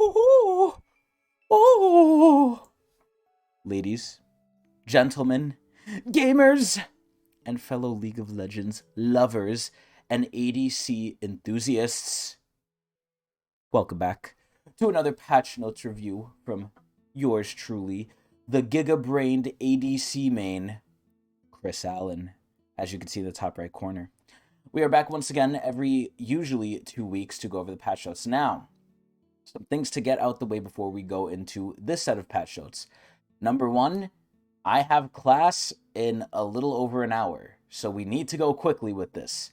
Oh, oh. Ladies, gentlemen, gamers, and fellow League of Legends lovers and ADC enthusiasts, welcome back to another patch notes review from yours truly, the giga-brained ADC main, Chris Allen, as you can see in the top right corner. We are back once again every usually 2 weeks to go over the patch notes. Now, some things to get out the way before we go into this set of patch notes. Number one, I have class in a little over an hour, so we need to go quickly with this.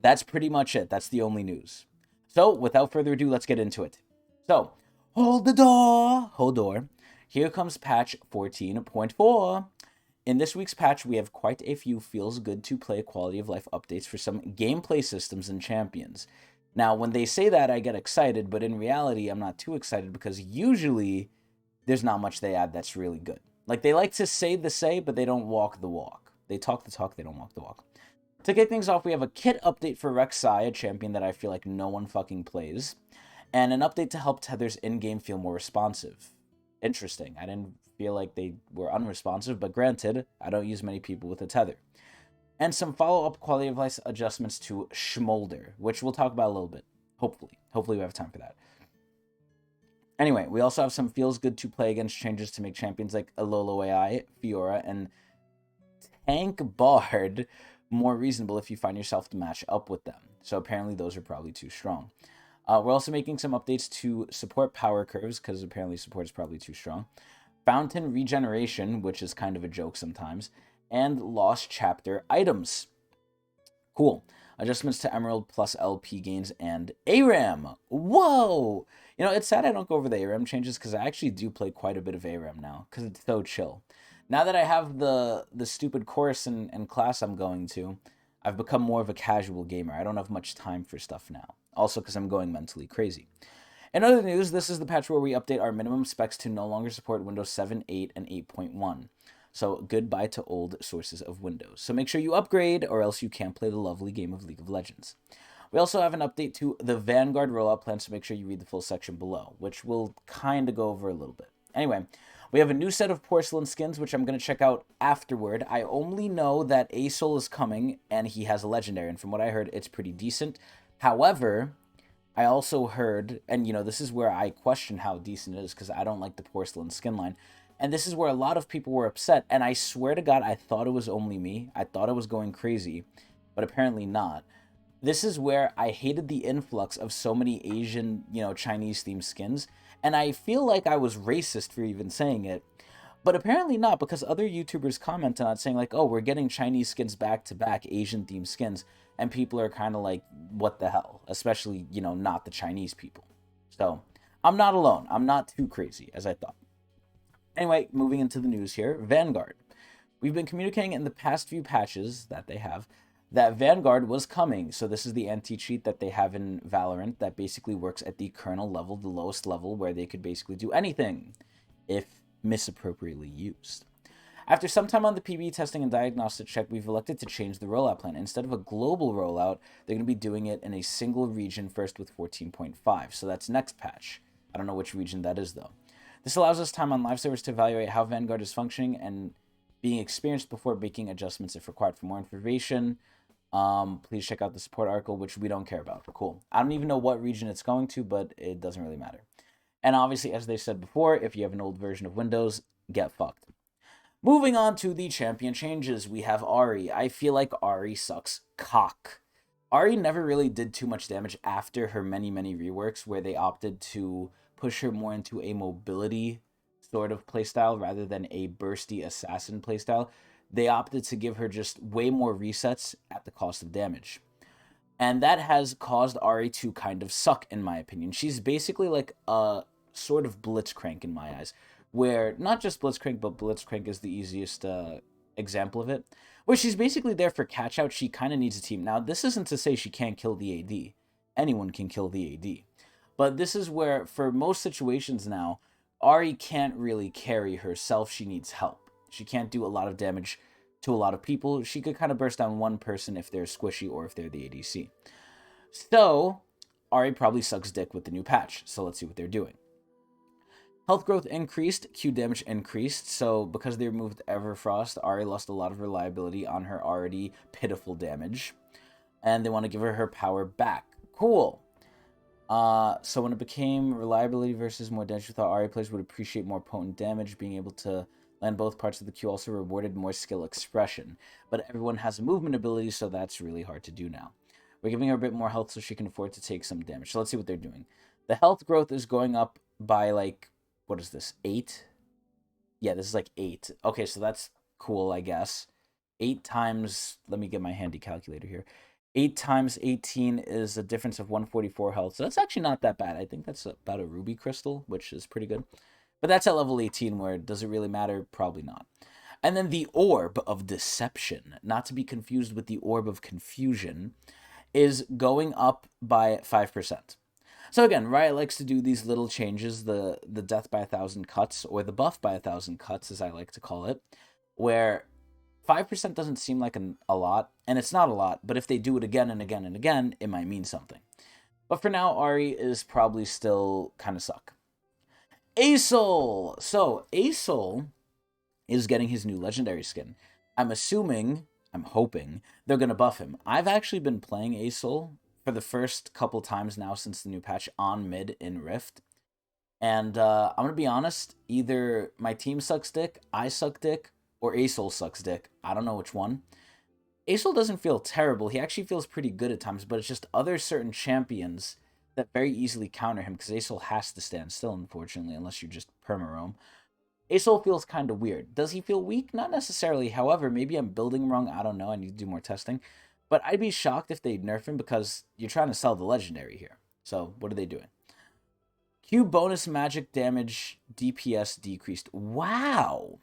That's pretty much it. That's the only news. So, without further ado, let's get into it. So, hold the door. Hold door. Here comes patch 14.4. In this week's patch, we have quite a few feels good to play quality of life updates for some gameplay systems and champions. Now, when they say that, I get excited, but in reality, I'm not too excited because usually there's not much they add that's really good. Like, they like to say the say, but they don't walk the walk. They talk the talk, they don't walk the walk. To kick things off, we have a kit update for Rek'Sai, a champion that I feel like no one fucking plays, and an update to help Tether's in-game feel more responsive. Interesting. I didn't feel like they were unresponsive, but granted, I don't use many people with a Tether. And some follow-up quality of life adjustments to Schmolder, which we'll talk about a little bit, hopefully. Hopefully we have time for that. Anyway, we also have some feels good to play against changes to make champions like Alolo AI, Fiora, and Tank Bard more reasonable if you find yourself to match up with them. So apparently those are probably too strong. We're also making some updates to support power curves, because apparently support is probably too strong. Fountain regeneration, which is kind of a joke sometimes. And lost chapter items. Cool. Adjustments to Emerald plus LP gains and ARAM. Whoa! You know, it's sad I don't go over the ARAM changes because I actually do play quite a bit of ARAM now because it's so chill. Now that I have the stupid course and class I'm going to, I've become more of a casual gamer. I don't have much time for stuff now. Also because I'm going mentally crazy. In other news, this is the patch where we update our minimum specs to no longer support Windows 7, 8, and 8.1. So goodbye to old sources of Windows. So make sure you upgrade or else you can't play the lovely game of League of Legends. We also have an update to the Vanguard rollout plan, so make sure you read the full section below, which we'll kind of go over a little bit. Anyway, we have a new set of porcelain skins, which I'm going to check out afterward. I only know that Asol is coming, and he has a legendary, and from what I heard, it's pretty decent. However, I also heard, and you know, this is where I question how decent it is, because I don't like the porcelain skin line. And this is where a lot of people were upset, and I swear to God, I thought it was only me. I thought I was going crazy, but apparently not. This is where I hated the influx of so many Asian, you know, Chinese-themed skins, and I feel like I was racist for even saying it, but apparently not, because other YouTubers commented on it saying like, oh, we're getting Chinese skins back-to-back, Asian-themed skins, and people are kind of like, what the hell? Especially, you know, not the Chinese people. So, I'm not alone. I'm not too crazy, as I thought. Anyway, moving into the news here, Vanguard. We've been communicating in the past few patches that they have that Vanguard was coming. So this is the anti-cheat that they have in Valorant that basically works at the kernel level, the lowest level, where they could basically do anything if misappropriately used. After some time on the PB testing and diagnostic check, we've elected to change the rollout plan. Instead of a global rollout, they're going to be doing it in a single region first with 14.5. So that's next patch. I don't know which region that is, though. This allows us time on live servers to evaluate how Vanguard is functioning and being experienced before making adjustments if required. For more information, please check out the support article, which we don't care about. Cool. I don't even know what region it's going to, but it doesn't really matter. And obviously, as they said before, if you have an old version of Windows, get fucked. Moving on to the champion changes, we have Ahri. I feel like Ahri sucks cock. Ahri never really did too much damage after her many reworks where they opted to push her more into a mobility sort of playstyle rather than a bursty assassin playstyle. They opted to give her just way more resets at the cost of damage. And that has caused Ahri to kind of suck, in my opinion. She's basically like a sort of Blitzcrank in my eyes, where not just Blitzcrank, but Blitzcrank is the easiest example of it, where she's basically there for catch out. She kind of needs a team. Now, this isn't to say she can't kill the AD. Anyone can kill the AD. But this is where, for most situations now, Ahri can't really carry herself. She needs help. She can't do a lot of damage to a lot of people. She could kind of burst down one person if they're squishy or if they're the ADC. So, Ari probably sucks dick with the new patch, so let's see what they're doing. Health growth increased, Q damage increased, so because they removed Everfrost, Ari lost a lot of reliability on her already pitiful damage. And they want to give her power back. Cool. So when it became reliability versus more damage, we thought Ari players would appreciate more potent damage. Being able to land both parts of the Q also rewarded more skill expression. But everyone has a movement ability, so that's really hard to do now. We're giving her a bit more health so she can afford to take some damage. So let's see what they're doing. The health growth is going up by, like, what is this, 8? Yeah, this is like 8. Okay, so that's cool, I guess. 8 times, let me get my handy calculator here. 8 times 18 is a difference of 144 health. So that's actually not that bad. I think that's about a ruby crystal, which is pretty good. But that's at level 18, where does it really matter? Probably not. And then the Orb of Deception, not to be confused with the Orb of Confusion, is going up by 5%. So again, Riot likes to do these little changes, the death by 1,000 cuts, or the buff by 1,000 cuts, as I like to call it, where 5% doesn't seem like a lot, and it's not a lot, but if they do it again and again and again, it might mean something. But for now, Ari is probably still kind of suck. Asol! So, Asol is getting his new legendary skin. I'm hoping, they're going to buff him. I've actually been playing Asol for the first couple times now since the new patch on mid in Rift. And I'm going to be honest, either my team sucks dick, I suck dick, or Asol sucks dick. I don't know which one. Asol doesn't feel terrible. He actually feels pretty good at times, but it's just other certain champions that very easily counter him, because Asol has to stand still, unfortunately, unless you just perma-roam. Asol feels kind of weird. Does he feel weak? Not necessarily. However, maybe I'm building wrong. I don't know. I need to do more testing. But I'd be shocked if they nerf him, because you're trying to sell the legendary here. So what are they doing? Q bonus magic damage DPS decreased. Wow!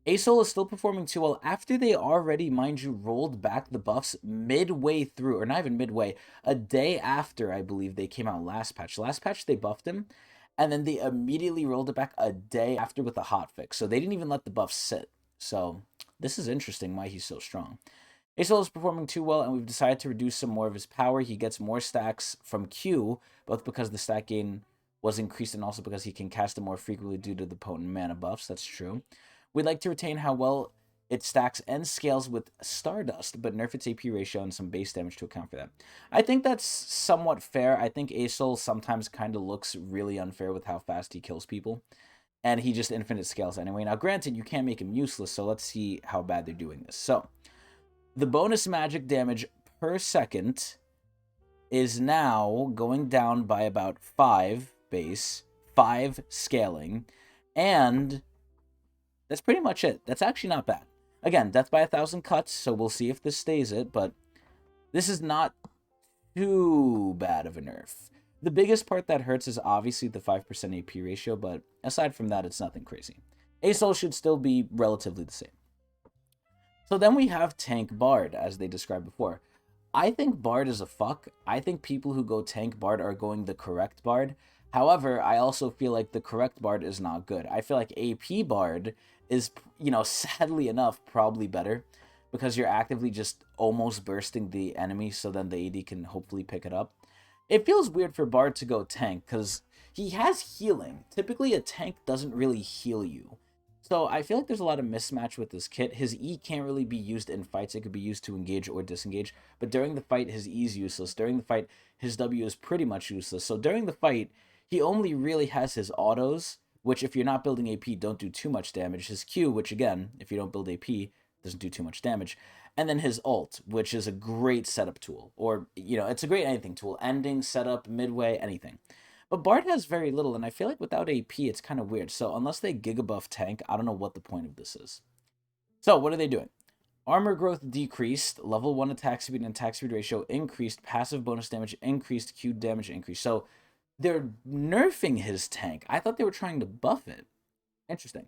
Asol is still performing too well after they already, mind you, rolled back the buffs midway through, or not even midway, a day after, I believe, they came out last patch. Last patch, they buffed him, and then they immediately rolled it back a day after with a hotfix. So they didn't even let the buffs sit. So this is interesting why he's so strong. Asol is performing too well, and we've decided to reduce some more of his power. He gets more stacks from Q, both because the stack gain was increased and also because he can cast it more frequently due to the potent mana buffs. That's true. We'd like to retain how well it stacks and scales with Stardust, but nerf its AP ratio and some base damage to account for that. I think that's somewhat fair. I think Asol sometimes kind of looks really unfair with how fast he kills people, and he just infinite scales anyway. Now, granted, you can't make him useless, so let's see how bad they're doing this. So, the bonus magic damage per second is now going down by about 5 base, 5 scaling, and that's pretty much it. That's actually not bad. Again, death by 1,000 cuts, so we'll see if this stays it, but this is not too bad of a nerf. The biggest part that hurts is obviously the 5% AP ratio, but aside from that, it's nothing crazy. Asol should still be relatively the same. So then we have Tank Bard, as they described before. I think Bard is a fuck. I think people who go Tank Bard are going the correct Bard. However, I also feel like the correct Bard is not good. I feel like AP Bard is, sadly enough, probably better, because you're actively just almost bursting the enemy, so then the AD can hopefully pick it up. It feels weird for Bard to go tank, because he has healing. Typically, a tank doesn't really heal you. So I feel like there's a lot of mismatch with this kit. His E can't really be used in fights. It could be used to engage or disengage. But during the fight, his E is useless. During the fight, his W is pretty much useless. So during the fight, he only really has his autos, which if you're not building AP, don't do too much damage. His Q, which again, if you don't build AP, doesn't do too much damage. And then his ult, which is a great setup tool. Or, it's a great anything tool. Ending, setup, midway, anything. But Bard has very little, and I feel like without AP, it's kind of weird. So unless they gigabuff tank, I don't know what the point of this is. So what are they doing? Armor growth decreased, level 1 attack speed and attack speed ratio increased, passive bonus damage increased, Q damage increased. So they're nerfing his tank. I thought they were trying to buff it. Interesting.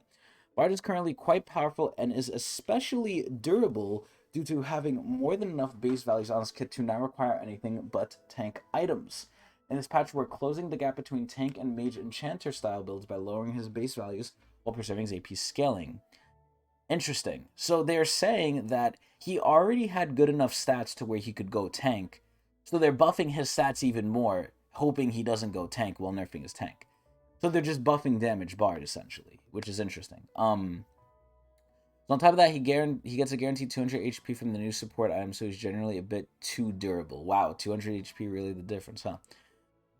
Bard is currently quite powerful and is especially durable due to having more than enough base values on his kit to not require anything but tank items. In this patch, we're closing the gap between tank and mage enchanter style builds by lowering his base values while preserving his AP scaling. Interesting. So they're saying that he already had good enough stats to where he could go tank, so they're buffing his stats even more. hoping he doesn't go tank while nerfing his tank. So they're just buffing damage Bard, essentially, which is interesting. So on top of that, he gets a guaranteed 200 HP from the new support item, so he's generally a bit too durable. Wow, 200 HP really the difference, huh?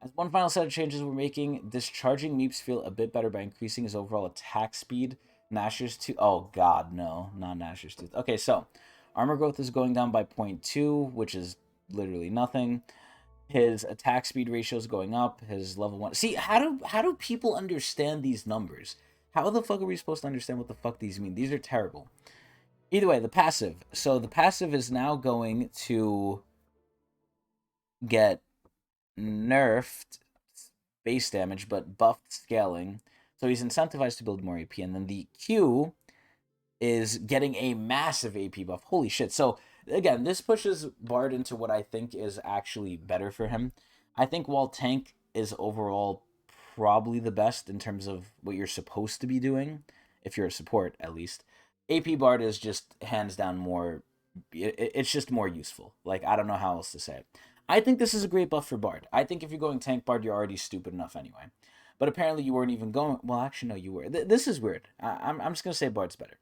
As one final set of changes we're making, discharging Meeps feel a bit better by increasing his overall attack speed. Nashor's Tooth. Oh god, no, not Nashor's Tooth. Okay, so armor growth is going down by 0.2, which is literally nothing. His attack speed ratio is going up. His level 1. See, how do people understand these numbers? How the fuck are we supposed to understand what the fuck these mean? These are terrible. Either way, the passive. So the passive is now going to get nerfed base damage, but buffed scaling. So he's incentivized to build more AP. And then the Q is getting a massive AP buff. Holy shit. So again, this pushes Bard into what I think is actually better for him. I think while tank is overall probably the best in terms of what you're supposed to be doing, if you're a support at least, AP Bard is just hands down more, it's just more useful. Like, I don't know how else to say it. I think this is a great buff for Bard. I think if you're going tank Bard, you're already stupid enough anyway. But apparently you weren't even going, well, actually, no, you were. This is weird. I'm just going to say Bard's better.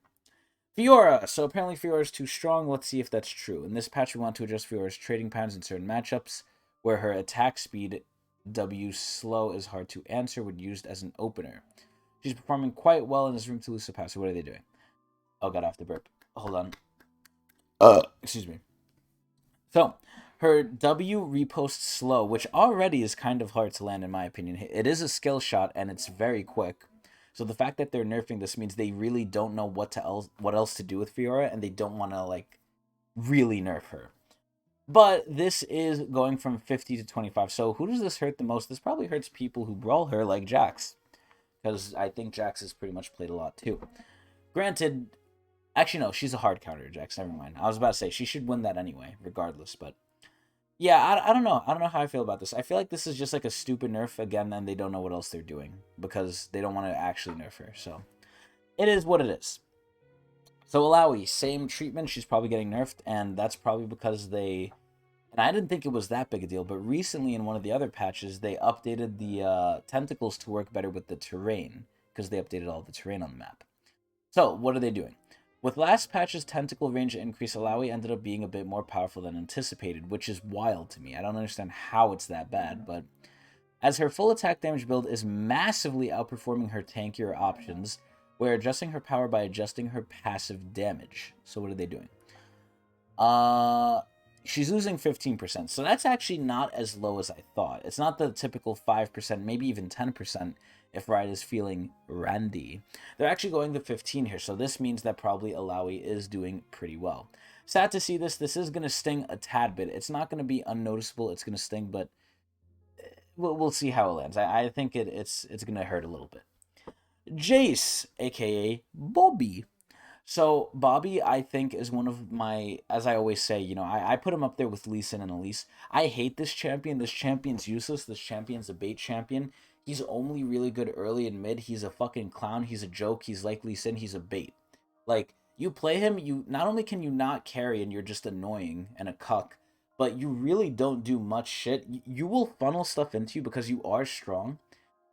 Fiora. So apparently Fiora is too strong. Let's see if that's true. In this patch, we want to adjust Fiora's trading patterns in certain matchups where her attack speed W slow is hard to answer when used as an opener. She's performing quite well and has room to lose the pass. So what are they doing? Oh, got off the burp. Hold on. Excuse me. So her W reposts slow, which already is kind of hard to land in my opinion. It is a skill shot and it's very quick. So the fact that they're nerfing this means they really don't know what else to do with Fiora, and they don't want to like really nerf her. But this is going from 50 to 25. So who does this hurt the most? This probably hurts people who brawl her like Jax, because I think Jax has pretty much played a lot too. Granted, actually no, she's a hard counter, Jax. Never mind. I was about to say she should win that anyway, regardless. But yeah, I don't know. I don't know how I feel about this. I feel like this is just like a stupid nerf again, and they don't know what else they're doing because they don't want to actually nerf her. So it is what it is. So Alawi, same treatment. She's probably getting nerfed, and that's probably because they... And I didn't think it was that big a deal, but recently in one of the other patches, they updated the tentacles to work better with the terrain because they updated all the terrain on the map. So what are they doing? With last patch's tentacle range increase, Alawi ended up being a bit more powerful than anticipated, which is wild to me. I don't understand how it's that bad, but as her full attack damage build is massively outperforming her tankier options, we're adjusting her power by adjusting her passive damage. So what are they doing? She's losing 15%, so that's actually not as low as I thought. It's not the typical 5%, maybe even 10%. If Riot is feeling randy. They're actually going to 15 here, so this means that probably Alawi is doing pretty well. Sad to see this. This is going to sting a tad bit. It's not going to be unnoticeable. It's going to sting, but we'll see how it lands. I think it's going to hurt a little bit. Jace, a.k.a. Bobby. So Bobby, I think, is one of my, as I always say, you know, I put him up there with Lee Sin and Elise. I hate this champion. This champion's useless. This champion's a bait champion. He's only really good early and mid. He's a fucking clown. He's a joke. He's like Lee Sin. He's a bait. Like, you play him, you not only can you not carry and you're just annoying and a cuck, but you really don't do much shit. You will funnel stuff into you because you are strong,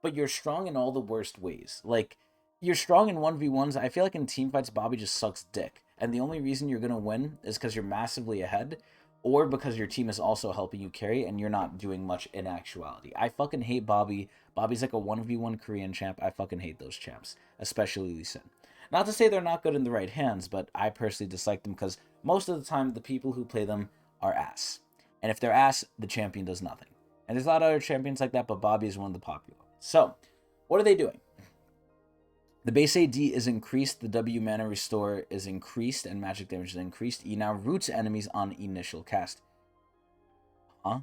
but you're strong in all the worst ways. Like, you're strong in 1v1s. I feel like in teamfights, Bobby just sucks dick. And the only reason you're going to win is because you're massively ahead, or because your team is also helping you carry and you're not doing much in actuality. I fucking hate Bobby. Bobby's like a 1v1 Korean champ. I fucking hate those champs, especially Lee Sin. Not to say they're not good in the right hands, but I personally dislike them because most of the time the people who play them are ass. And if they're ass, the champion does nothing. And there's a lot of other champions like that, but Bobby is one of the popular ones. So, what are they doing? The base AD is increased, the W mana restore is increased, and magic damage is increased. E now roots enemies on initial cast. Huh?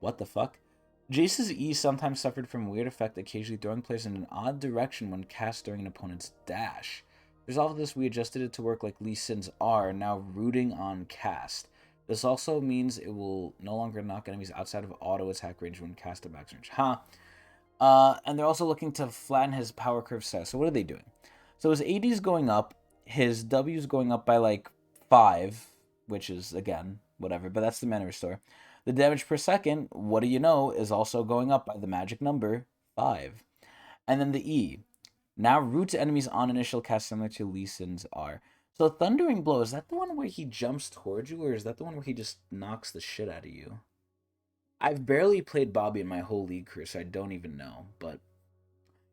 What the fuck? Jace's E sometimes suffered from weird effect, occasionally throwing players in an odd direction when cast during an opponent's dash. To resolve this, we adjusted it to work like Lee Sin's R, now rooting on cast. This also means it will no longer knock enemies outside of auto attack range when cast at max range. Huh? And they're also looking to flatten his power curve size. So what are they doing? So his AD is going up, his W is going up by like 5, which is, again, whatever, but that's the mana restore. The damage per second, what do you know, is also going up by the magic number 5. And then the E. Now roots enemies on initial cast similar to Lee Sin's are. So Thundering Blow, is that the one where he jumps towards you, or is that the one where he just knocks the shit out of you? I've barely played Bobby in my whole league career, so I don't even know. But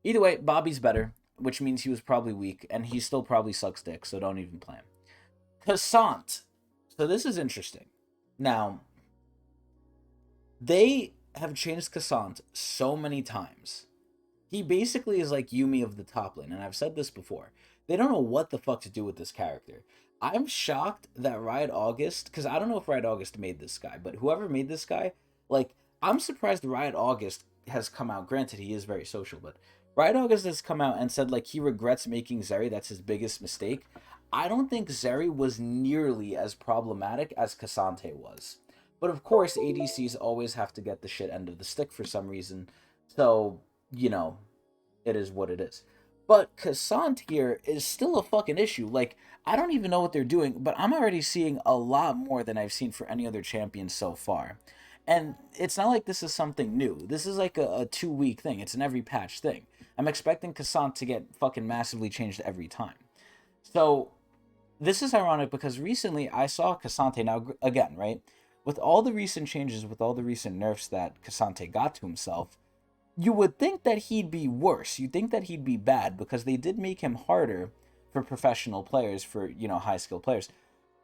either way, Bobby's better, which means he was probably weak, and he still probably sucks dick, so don't even play him. Cassant. So this is interesting. Now, they have changed Cassant so many times. He basically is like Yumi of the top lane, and I've said this before. They don't know what the fuck to do with this character. I'm shocked that Riot August, because I don't know if Riot August made this guy, but whoever made this guy, like, I'm surprised Riot August has come out. Granted, he is very social, but Riot August has come out and said, like, he regrets making Zeri. That's his biggest mistake. I don't think Zeri was nearly as problematic as Cassante was. But of course, ADCs always have to get the shit end of the stick for some reason. So, you know, it is what it is. But Cassant here is still a fucking issue. Like, I don't even know what they're doing, but I'm already seeing a lot more than I've seen for any other champion so far. And it's not like this is something new. This is like a 2 week thing. It's an every patch thing. I'm expecting Cassant to get fucking massively changed every time. So, this is ironic because recently I saw Cassante, now again, right? With all the recent changes, with all the recent nerfs that Cassante got to himself, you would think that he'd be worse. You'd think that he'd be bad because they did make him harder for professional players, for, high skill players.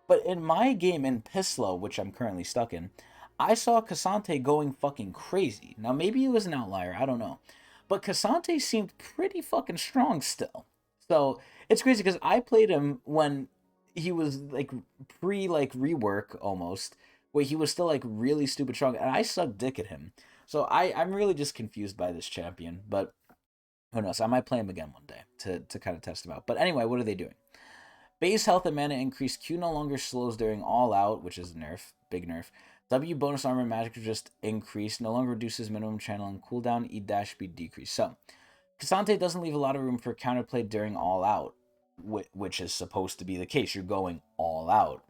But in my game in Pislo, which I'm currently stuck in, I saw Cassante going fucking crazy. Now, maybe it was an outlier, I don't know. But Cassante seemed pretty fucking strong still. So, it's crazy because I played him when he was like rework almost, where he was still like really stupid strong, and I sucked dick at him. So I'm really just confused by this champion, but who knows? I might play him again one day to kind of test him out. But anyway, what are they doing? Base health and mana increase. Q no longer slows during all out, which is a nerf, big nerf. W bonus armor magic just increased. No longer reduces minimum channeling cooldown. E dash speed decrease. So Cassante doesn't leave a lot of room for counterplay during all out, which is supposed to be the case. You're going all out.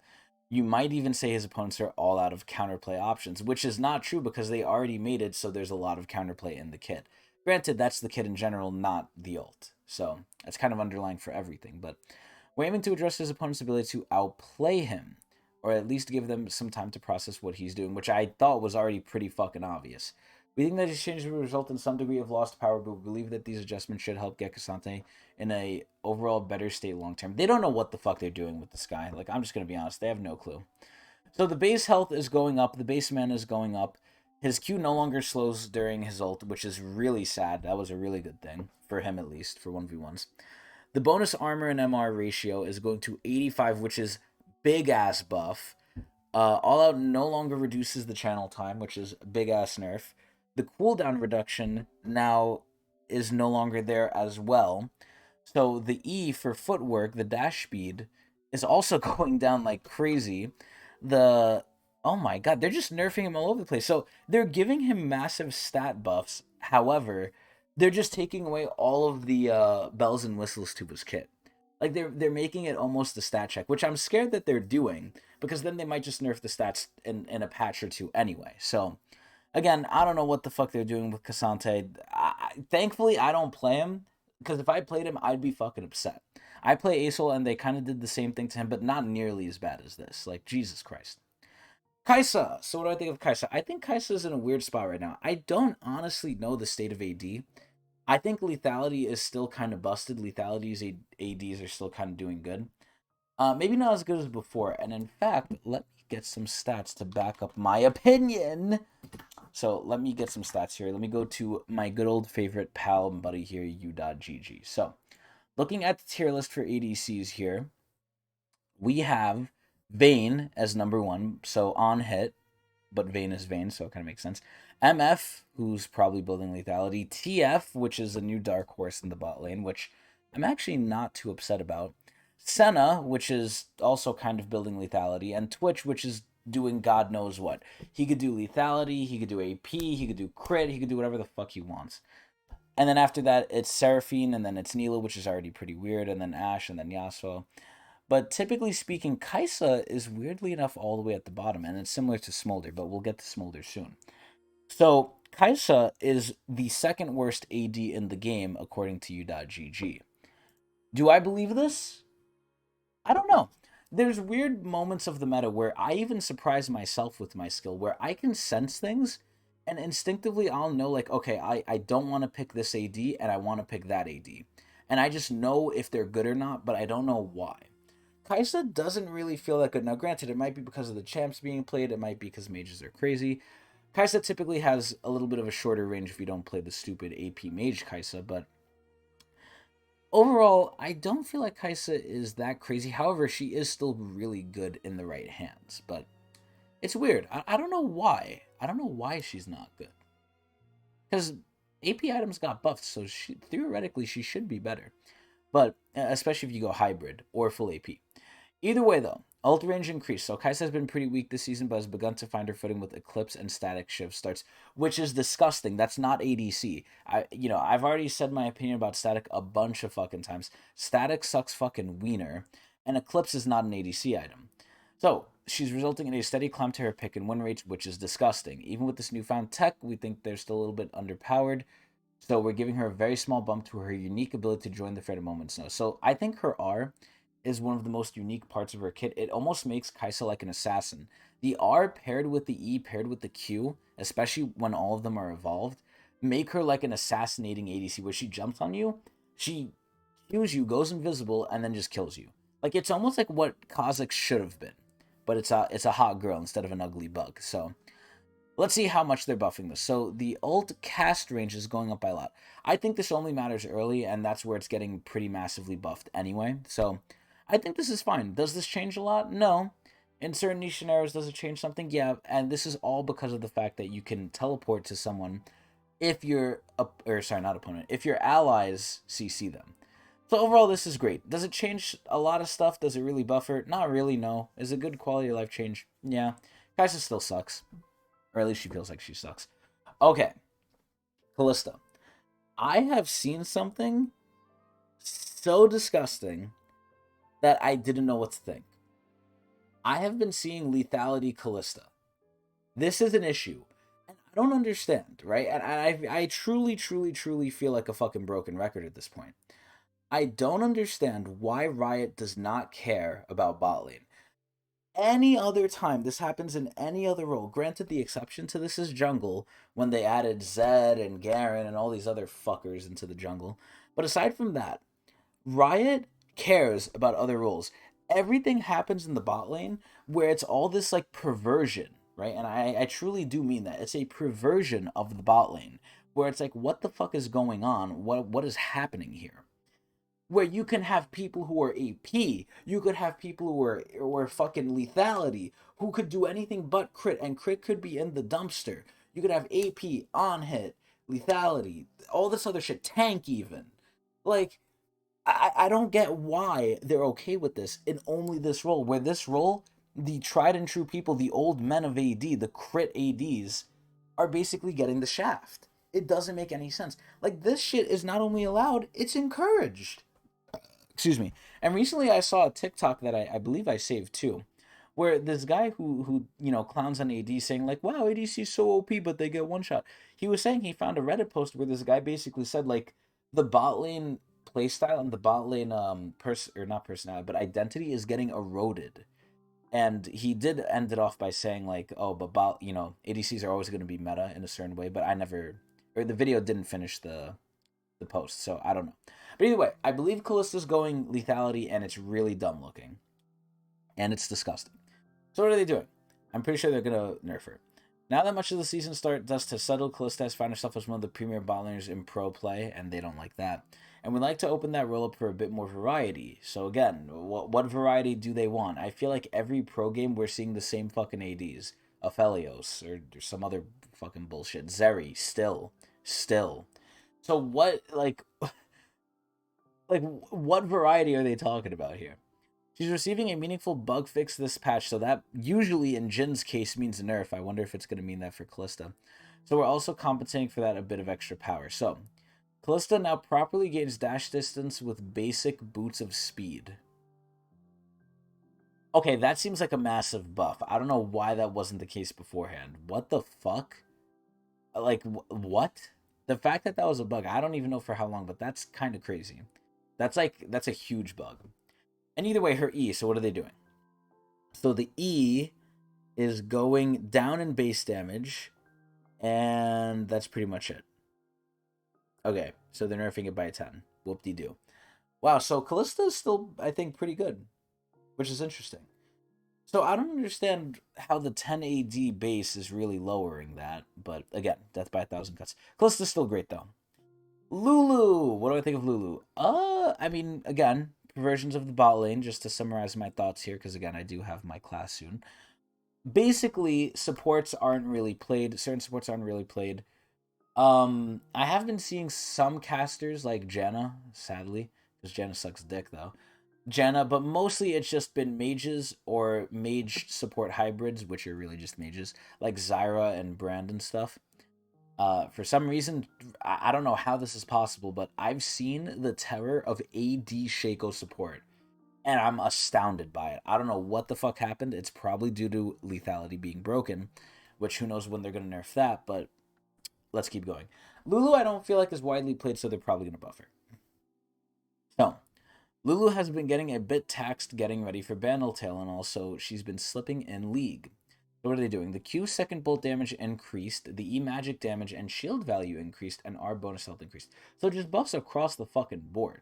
You might even say his opponents are all out of counterplay options, which is not true because they already made it so there's a lot of counterplay in the kit. Granted, that's the kit in general, not the ult. So that's kind of underlying for everything. But we're aiming to address his opponent's ability to outplay him, or at least give them some time to process what he's doing, which I thought was already pretty fucking obvious. We think that these changes will result in some degree of lost power, but we believe that these adjustments should help get Cassante in a overall better state long term. They don't know what the fuck they're doing with this guy. Like, I'm just gonna be honest, they have no clue. So the base health is going up, the base mana is going up. His Q no longer slows during his ult, which is really sad. That was a really good thing for him, at least for 1v1s. The bonus armor and MR ratio is going to 85, which is big ass buff. All out no longer reduces the channel time, which is big ass nerf. The cooldown reduction now is no longer there as well. So the E for footwork, the dash speed, is also going down like crazy. The Oh my god, they're just nerfing him all over the place. So they're giving him massive stat buffs. However, they're just taking away all of the bells and whistles to his kit. Like they're making it almost a stat check, which I'm scared that they're doing because then they might just nerf the stats in a patch or two anyway. So again, I don't know what the fuck they're doing with Cassante. Thankfully, I don't play him because if I played him, I'd be fucking upset. I play Acel and they kind of did the same thing to him, but not nearly as bad as this. Like, Jesus Christ. Kaisa. So what do I think of Kaisa? I think Kaisa is in a weird spot right now. I don't honestly know the state of AD. I think lethality is still kind of busted. Lethality's ADs are still kind of doing good. Maybe not as good as before. And in fact, let me get some stats to back up my opinion. So let me get some stats here. Let me go to my good old favorite pal and buddy here, u.gg. So looking at the tier list for ADCs here, we have Vayne as number one. So on hit, but Vayne is Vayne, so it kind of makes sense. MF, who's probably building lethality. TF, which is a new dark horse in the bot lane, which I'm actually not too upset about. Senna, which is also kind of building lethality. And Twitch, which is doing God knows what. He could do lethality, he could do AP, he could do crit, he could do whatever the fuck he wants. And then after that, it's Seraphine, and then it's Neela, which is already pretty weird, and then Ashe, and then Yasuo. But typically speaking, Kaisa is weirdly enough all the way at the bottom, and it's similar to Smolder, but we'll get to Smolder soon. So Kaisa is the second worst AD in the game according to U.GG. Do I believe this? I don't know. There's weird moments of the meta where I even surprise myself with my skill, where I can sense things and instinctively I'll know, like, okay, I don't want to pick this AD and I want to pick that AD. And I just know if they're good or not, but I don't know why. Kaisa doesn't really feel that good. Now, granted, it might be because of the champs being played, it might be because mages are crazy. Kaisa typically has a little bit of a shorter range if you don't play the stupid AP mage Kaisa, but overall, I don't feel like Kaisa is that crazy. However, she is still really good in the right hands. But it's weird. I don't know why. I don't know why she's not good. Because AP items got buffed, so theoretically she should be better. But especially if you go hybrid or full AP. Either way, though, ult range increased. So Kaisa has been pretty weak this season, but has begun to find her footing with Eclipse and Static Shift starts, which is disgusting. That's not ADC. I've already said my opinion about Static a bunch of fucking times. Static sucks fucking wiener, and Eclipse is not an ADC item. So she's resulting in a steady climb to her pick and win rate, which is disgusting. Even with this newfound tech, we think they're still a little bit underpowered. So we're giving her a very small bump to her unique ability to join the fray at a moment's notice. So I think her R is one of the most unique parts of her kit. It almost makes Kaisa like an assassin. The R paired with the E paired with the Q, especially when all of them are evolved, make her like an assassinating ADC where she jumps on you, she Qs you, goes invisible, and then just kills you. Like it's almost like what Kha'Zix should have been, but it's a hot girl instead of an ugly bug. So let's see how much they're buffing this. So the ult cast range is going up by a lot. I think this only matters early, and that's where it's getting pretty massively buffed anyway. So I think this is fine. Does this change a lot? No. In certain niche scenarios, does it change something? Yeah, and this is all because of the fact that you can teleport to someone if your not opponent, if your allies CC them. So overall, this is great. Does it change a lot of stuff? Does it really buffer? Not really, no. Is it good quality of life change? Yeah. Kai'Sa still sucks. Or at least she feels like she sucks. Okay. Kalista. I have seen something so disgusting that I didn't know what to think. I have been seeing lethality Kalista. This is an issue. And I don't understand, right? And I truly, truly, truly feel like a fucking broken record at this point. I don't understand why Riot does not care about bot lane. Any other time this happens in any other role, granted the exception to this is jungle, when they added Zed and Garen and all these other fuckers into the jungle. But aside from that, Riot cares about other roles. Everything happens in the bot lane where it's all this like perversion, right? And I truly do mean that. It's a perversion of the bot lane where it's like, what the fuck is going on? What is happening here? Where you can have people who are AP, you could have people who are fucking lethality, who could do anything but crit, and crit could be in the dumpster. You could have AP, on hit, lethality, all this other shit, tank even. Like, I don't get why they're okay with this in only this role, where this role, the tried and true people, the old men of AD, the crit ADs, are basically getting the shaft. It doesn't make any sense. Like, this shit is not only allowed, it's encouraged. Excuse me. And recently I saw a TikTok that I believe I saved too, where this guy who clowns on AD saying like, wow, ADC is so OP, but they get one shot. He was saying he found a Reddit post where this guy basically said like the bot lane playstyle and the bot lane not personality, but identity is getting eroded. And he did end it off by saying like, oh, but ADCs are always going to be meta in a certain way, but the video didn't finish the post, so I don't know. But either way, I believe Kallista's going lethality, and it's really dumb looking. And it's disgusting. So what are they doing? I'm pretty sure they're going to nerf her. Now that much of the season start dust has settled, Kalista has found herself as one of the premier bot laners in pro play, and they don't like that. And we'd like to open that role up for a bit more variety. So again, what variety do they want? I feel like every pro game we're seeing the same fucking ADs. Aphelios, or some other fucking bullshit. Zeri, still. So what, what variety are they talking about here? She's receiving a meaningful bug fix this patch, so that usually in Jin's case means nerf. I wonder if it's going to mean that for Kalista. So we're also compensating for that a bit of extra power. So, Kalista now properly gains dash distance with basic boots of speed. Okay, that seems like a massive buff. I don't know why that wasn't the case beforehand. What the fuck? Like, what? The fact that that was a bug, I don't even know for how long, but that's kind of crazy. That's a huge bug. And either way, her E, so what are they doing? So the E is going down in base damage, and that's pretty much it. Okay, so they're nerfing it by 10. Whoop-de-doo. Wow, so Callista is still, I think, pretty good, which is interesting. So I don't understand how the 10 AD base is really lowering that, but again, death by 1,000 cuts. Callista's still great, though. Lulu! What do I think of Lulu? I mean, again, perversions of the bot lane, just to summarize my thoughts here, because again, I do have my class soon. Basically, supports aren't really played. Certain supports aren't really played. I have been seeing some casters like Janna, sadly, because Janna sucks dick though. Janna, but mostly it's just been mages or mage support hybrids, which are really just mages, like Zyra and Brand stuff. For some reason, I don't know how this is possible, but I've seen the terror of AD Shaco support, and I'm astounded by it. I don't know what the fuck happened. It's probably due to lethality being broken, which who knows when they're going to nerf that, but let's keep going. Lulu, I don't feel like is widely played, so they're probably going to buff her. So, Lulu has been getting a bit taxed getting ready for Bandeltail, and also she's been slipping in League. So what are they doing? The Q second bolt damage increased, the E magic damage and shield value increased, and R bonus health increased. So just buffs across the fucking board.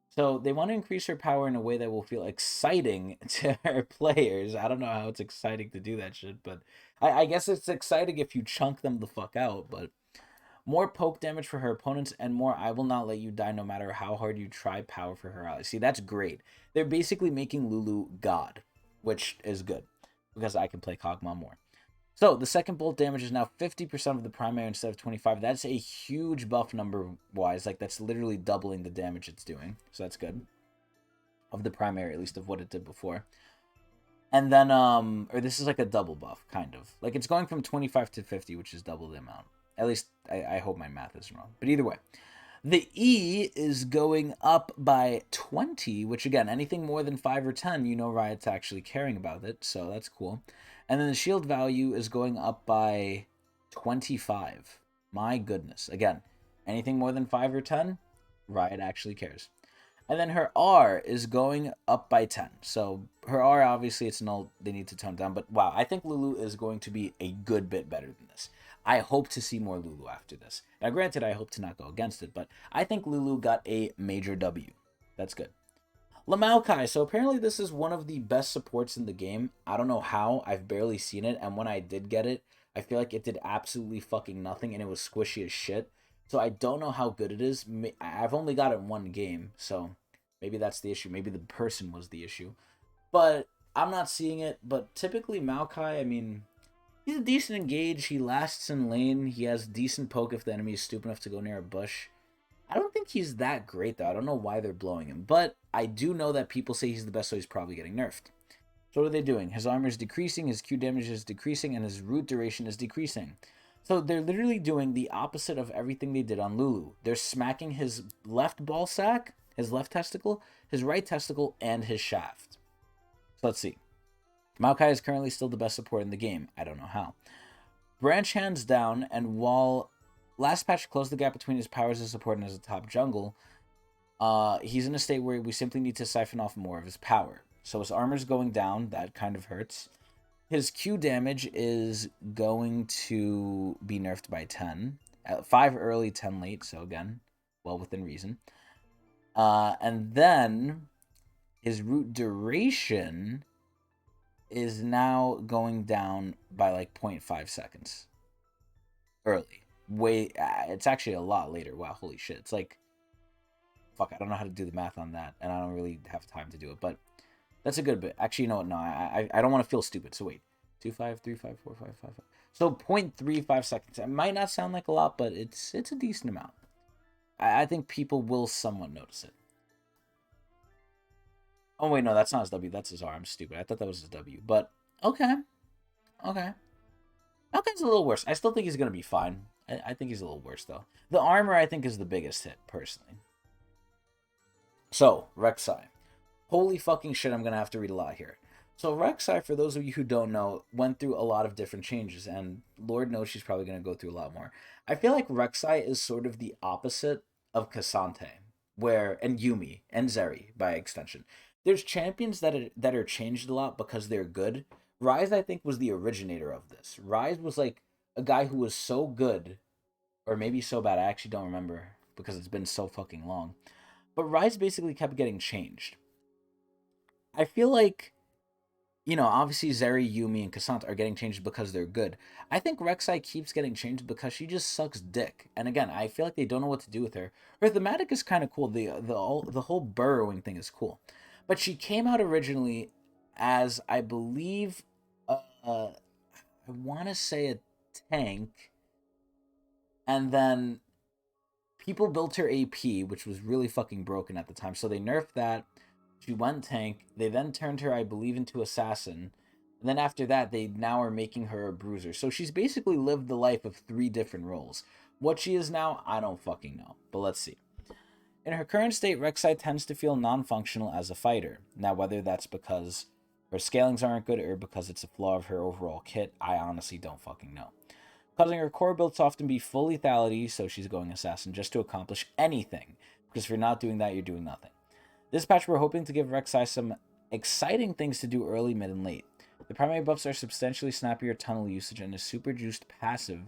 So they want to increase her power in a way that will feel exciting to her players. I don't know how it's exciting to do that shit, but I guess it's exciting if you chunk them the fuck out, but more poke damage for her opponents and more I will not let you die no matter how hard you try power for her allies. See, that's great. They're basically making Lulu God, which is good because I can play Kog'Maw more. So the second bolt damage is now 50% of the primary instead of 25. That's a huge buff number wise. Like that's literally doubling the damage it's doing. So that's good. Of the primary, at least of what it did before. And then or this is like a double buff, kind of. Like it's going from 25 to 50, which is double the amount. At least I hope my math isn't wrong. But either way. The E is going up by 20, which again, anything more than 5 or 10, you know Riot's actually caring about it, so that's cool. And then the shield value is going up by 25. My goodness. Again, anything more than 5 or 10, Riot actually cares. And then her R is going up by 10. So her R, obviously, it's null. They need to tone down. But wow, I think Lulu is going to be a good bit better than this. I hope to see more Lulu after this. Now, granted, I hope to not go against it, but I think Lulu got a major W. That's good. Lamaukai. So apparently this is one of the best supports in the game. I don't know how. I've barely seen it. And when I did get it, I feel like it did absolutely fucking nothing and it was squishy as shit. So I don't know how good it is. I've only got it in one game, so maybe that's the issue. Maybe the person was the issue. But I'm not seeing it. But typically Maokai, I mean, he's a decent engage. He lasts in lane. He has decent poke if the enemy is stupid enough to go near a bush. I don't think he's that great, though. I don't know why they're blowing him. But I do know that people say he's the best, so he's probably getting nerfed. So what are they doing? His armor is decreasing, his Q damage is decreasing, and his root duration is decreasing. So they're literally doing the opposite of everything they did on Lulu. They're smacking his left ball sack, his left testicle, his right testicle, and his shaft. So let's see. Maokai is currently still the best support in the game. I don't know how. Branch hands down, and while last patch closed the gap between his powers as support and as a top jungle, he's in a state where we simply need to siphon off more of his power. So his armor's going down. That kind of hurts. His Q damage is going to be nerfed by 10. 5 early, 10 late. So again, well within reason. And then his root duration is now going down by like 0.5 seconds. Early. It's actually a lot later. Wow, holy shit. It's like, fuck, I don't know how to do the math on that. And I don't really have time to do it. But that's a good bit. Actually, you know what? No, I don't want to feel stupid. So wait. 2, 5, 3, 5, 4, 5, 5, 5. So 0.35 seconds. It might not sound like a lot, but it's a decent amount. I think people will somewhat notice it. Oh, wait, no, that's not his W. That's his R. I'm stupid. I thought that was his W. But, okay. Okay. Malkin's a little worse. I still think he's going to be fine. I think he's a little worse, though. The armor, I think, is the biggest hit, personally. So, Rek'Sai. Holy fucking shit, I'm going to have to read a lot here. So Rek'Sai, for those of you who don't know, went through a lot of different changes, and Lord knows she's probably going to go through a lot more. I feel like Rek'Sai is sort of the opposite of Cassante, and Yumi and Zeri by extension. There's champions that are changed a lot because they're good. Ryze, I think, was the originator of this. Ryze was like a guy who was so good, or maybe so bad. I actually don't remember because it's been so fucking long. But Ryze basically kept getting changed. I feel like, obviously Zeri, Yumi, and Cassandra are getting changed because they're good. I think Rek'Sai keeps getting changed because she just sucks dick. And again, I feel like they don't know what to do with her. Her thematic is kind of cool. The whole burrowing thing is cool. But she came out originally as, I believe, I want to say a tank. And then people built her AP, which was really fucking broken at the time. So they nerfed that. She went tank. They then turned her, I believe, into assassin. And then after that, they now are making her a bruiser. So she's basically lived the life of 3 different roles. What she is now, I don't fucking know. But let's see. In her current state, Rek'Sai tends to feel non-functional as a fighter. Now, whether that's because her scalings aren't good or because it's a flaw of her overall kit, I honestly don't fucking know. Causing her core build to often be full lethality, so she's going assassin just to accomplish anything. Because if you're not doing that, you're doing nothing. This patch, we're hoping to give Rek'Sai some exciting things to do early, mid, and late. The primary buffs are substantially snappier tunnel usage and a super juiced passive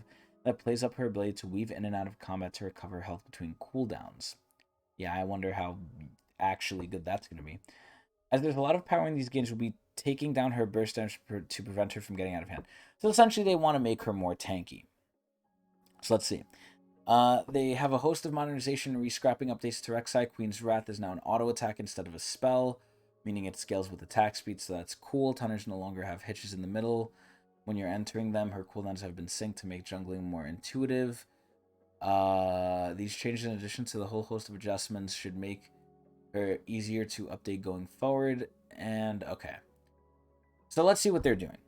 that plays up her ability to weave in and out of combat to recover health between cooldowns. Yeah, I wonder how actually good that's going to be. As there's a lot of power in these games, we'll be taking down her burst damage to prevent her from getting out of hand. So essentially, they want to make her more tanky. So let's see. They have a host of modernization and re-scrapping updates to Rek'Sai. Queen's Wrath is now an auto attack instead of a spell, meaning it scales with attack speed, so that's cool. Tunnels no longer have hitches in the middle. When you're entering them, her cooldowns have been synced to make jungling more intuitive. These changes, in addition to the whole host of adjustments, should make her easier to update going forward. And okay. So let's see what they're doing.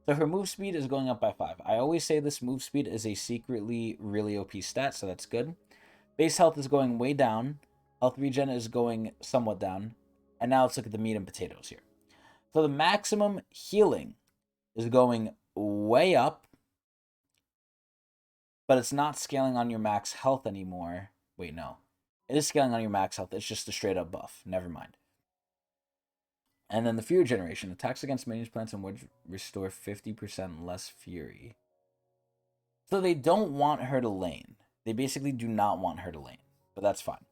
So her move speed is going up by 5. I always say this move speed is a secretly really OP stat, so that's good. Base health is going way down. Health regen is going somewhat down. And now let's look at the meat and potatoes here. So the maximum healing is going way up, but it's not scaling on your max health anymore. Wait, no. It is scaling on your max health. It's just a straight up buff. Never mind. And then the Fury Generation. Attacks against minions, plants, and wood restore 50% less Fury. So they don't want her to lane. They basically do not want her to lane. But that's fine.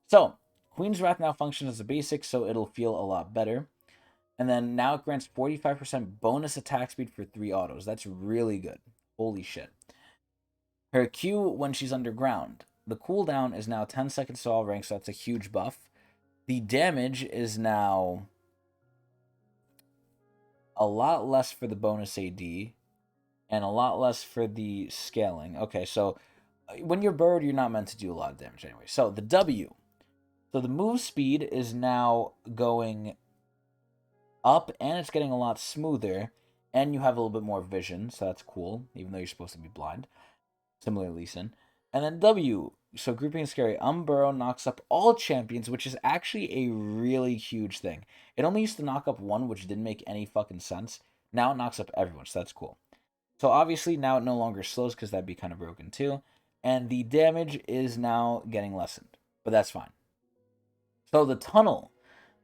So, Queen's Wrath now functions as a basic, so it'll feel a lot better. And then now it grants 45% bonus attack speed for 3 autos. That's really good. Holy shit. Her Q when she's underground. The cooldown is now 10 seconds to all ranks, so that's a huge buff. The damage is now a lot less for the bonus AD and a lot less for the scaling. Okay, so when you're burrowed, you're not meant to do a lot of damage anyway. So the W. So the move speed is now going up and it's getting a lot smoother. And you have a little bit more vision, so that's cool, even though you're supposed to be blind. Similar Lee Sin. And then W. So grouping is scary. Unburrow knocks up all champions, which is actually a really huge thing. It only used to knock up one, which didn't make any fucking sense. Now it knocks up everyone, so that's cool. So obviously now it no longer slows because that'd be kind of broken too. And the damage is now getting lessened, but that's fine. So the tunnel,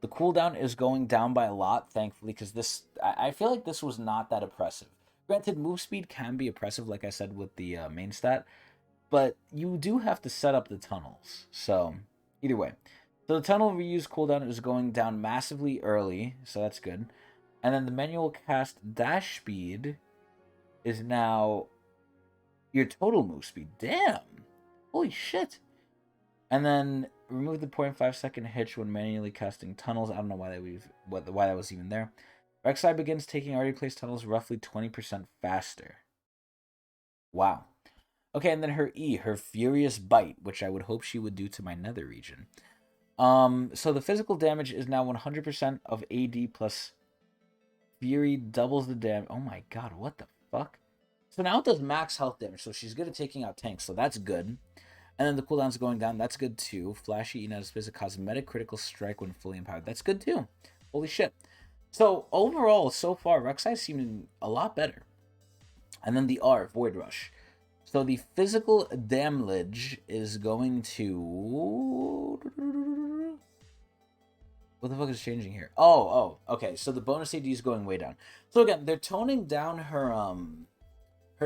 the cooldown is going down by a lot, thankfully, because I feel like this was not that oppressive. Granted, move speed can be oppressive, like I said, with the main stat, but you do have to set up the tunnels. So, either way. So the tunnel reuse cooldown is going down massively early, so that's good. And then the manual cast dash speed is now your total move speed. Damn! Holy shit! And then remove the 0.5-second hitch when manually casting tunnels. I don't know why that was even there. Rek'Sai begins taking already placed tunnels roughly 20% faster. Wow. Okay, and then her E, her Furious Bite, which I would hope she would do to my nether region. So the physical damage is now 100% of AD plus Fury doubles the damage. Oh my god, what the fuck? So now it does max health damage, so she's good at taking out tanks, so that's good. And then the cooldown's going down, that's good too. Flashy Inez is a cosmetic critical strike when fully empowered. That's good too. Holy shit. So overall, so far, Rek'Sai's seeming a lot better. And then the R, Void Rush. So the physical damage is going to... What the fuck is changing here? Okay. So the bonus AD is going way down. So again, they're toning down her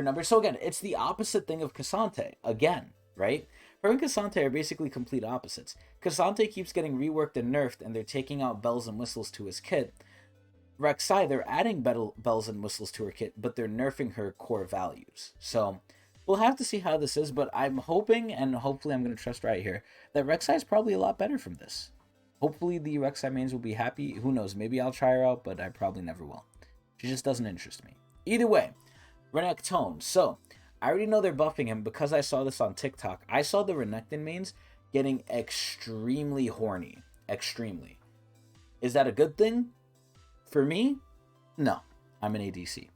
numbers. So again, it's the opposite thing of Cassante. Again, right? Her and Cassante are basically complete opposites. Cassante keeps getting reworked and nerfed, and they're taking out bells and whistles to his kit. Rek'Sai, they're adding bells and whistles to her kit, but they're nerfing her core values. So we'll have to see how this is, but I'm hoping, and hopefully I'm going to trust right here, that Rek'Sai is probably a lot better from this. Hopefully the Rek'Sai mains will be happy. Who knows? Maybe I'll try her out, but I probably never will. She just doesn't interest me. Either way, Renekton. So, I already know they're buffing him because I saw this on TikTok. I saw the Renekton mains getting extremely horny. Extremely. Is that a good thing? For me? No. I'm an ADC.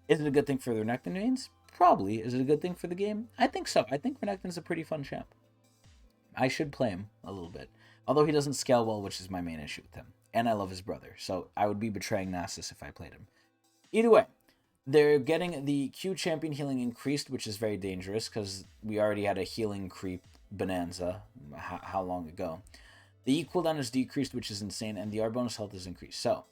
Is it a good thing for the Renekton mains? Probably. Is it a good thing for the game? I think so. I think Renekton's a pretty fun champ. I should play him a little bit. Although he doesn't scale well, which is my main issue with him. And I love his brother, so I would be betraying Nasus if I played him. Either way, they're getting the Q champion healing increased, which is very dangerous because we already had a healing creep bonanza how long ago. The E cooldown is decreased, which is insane, and the R bonus health is increased. So,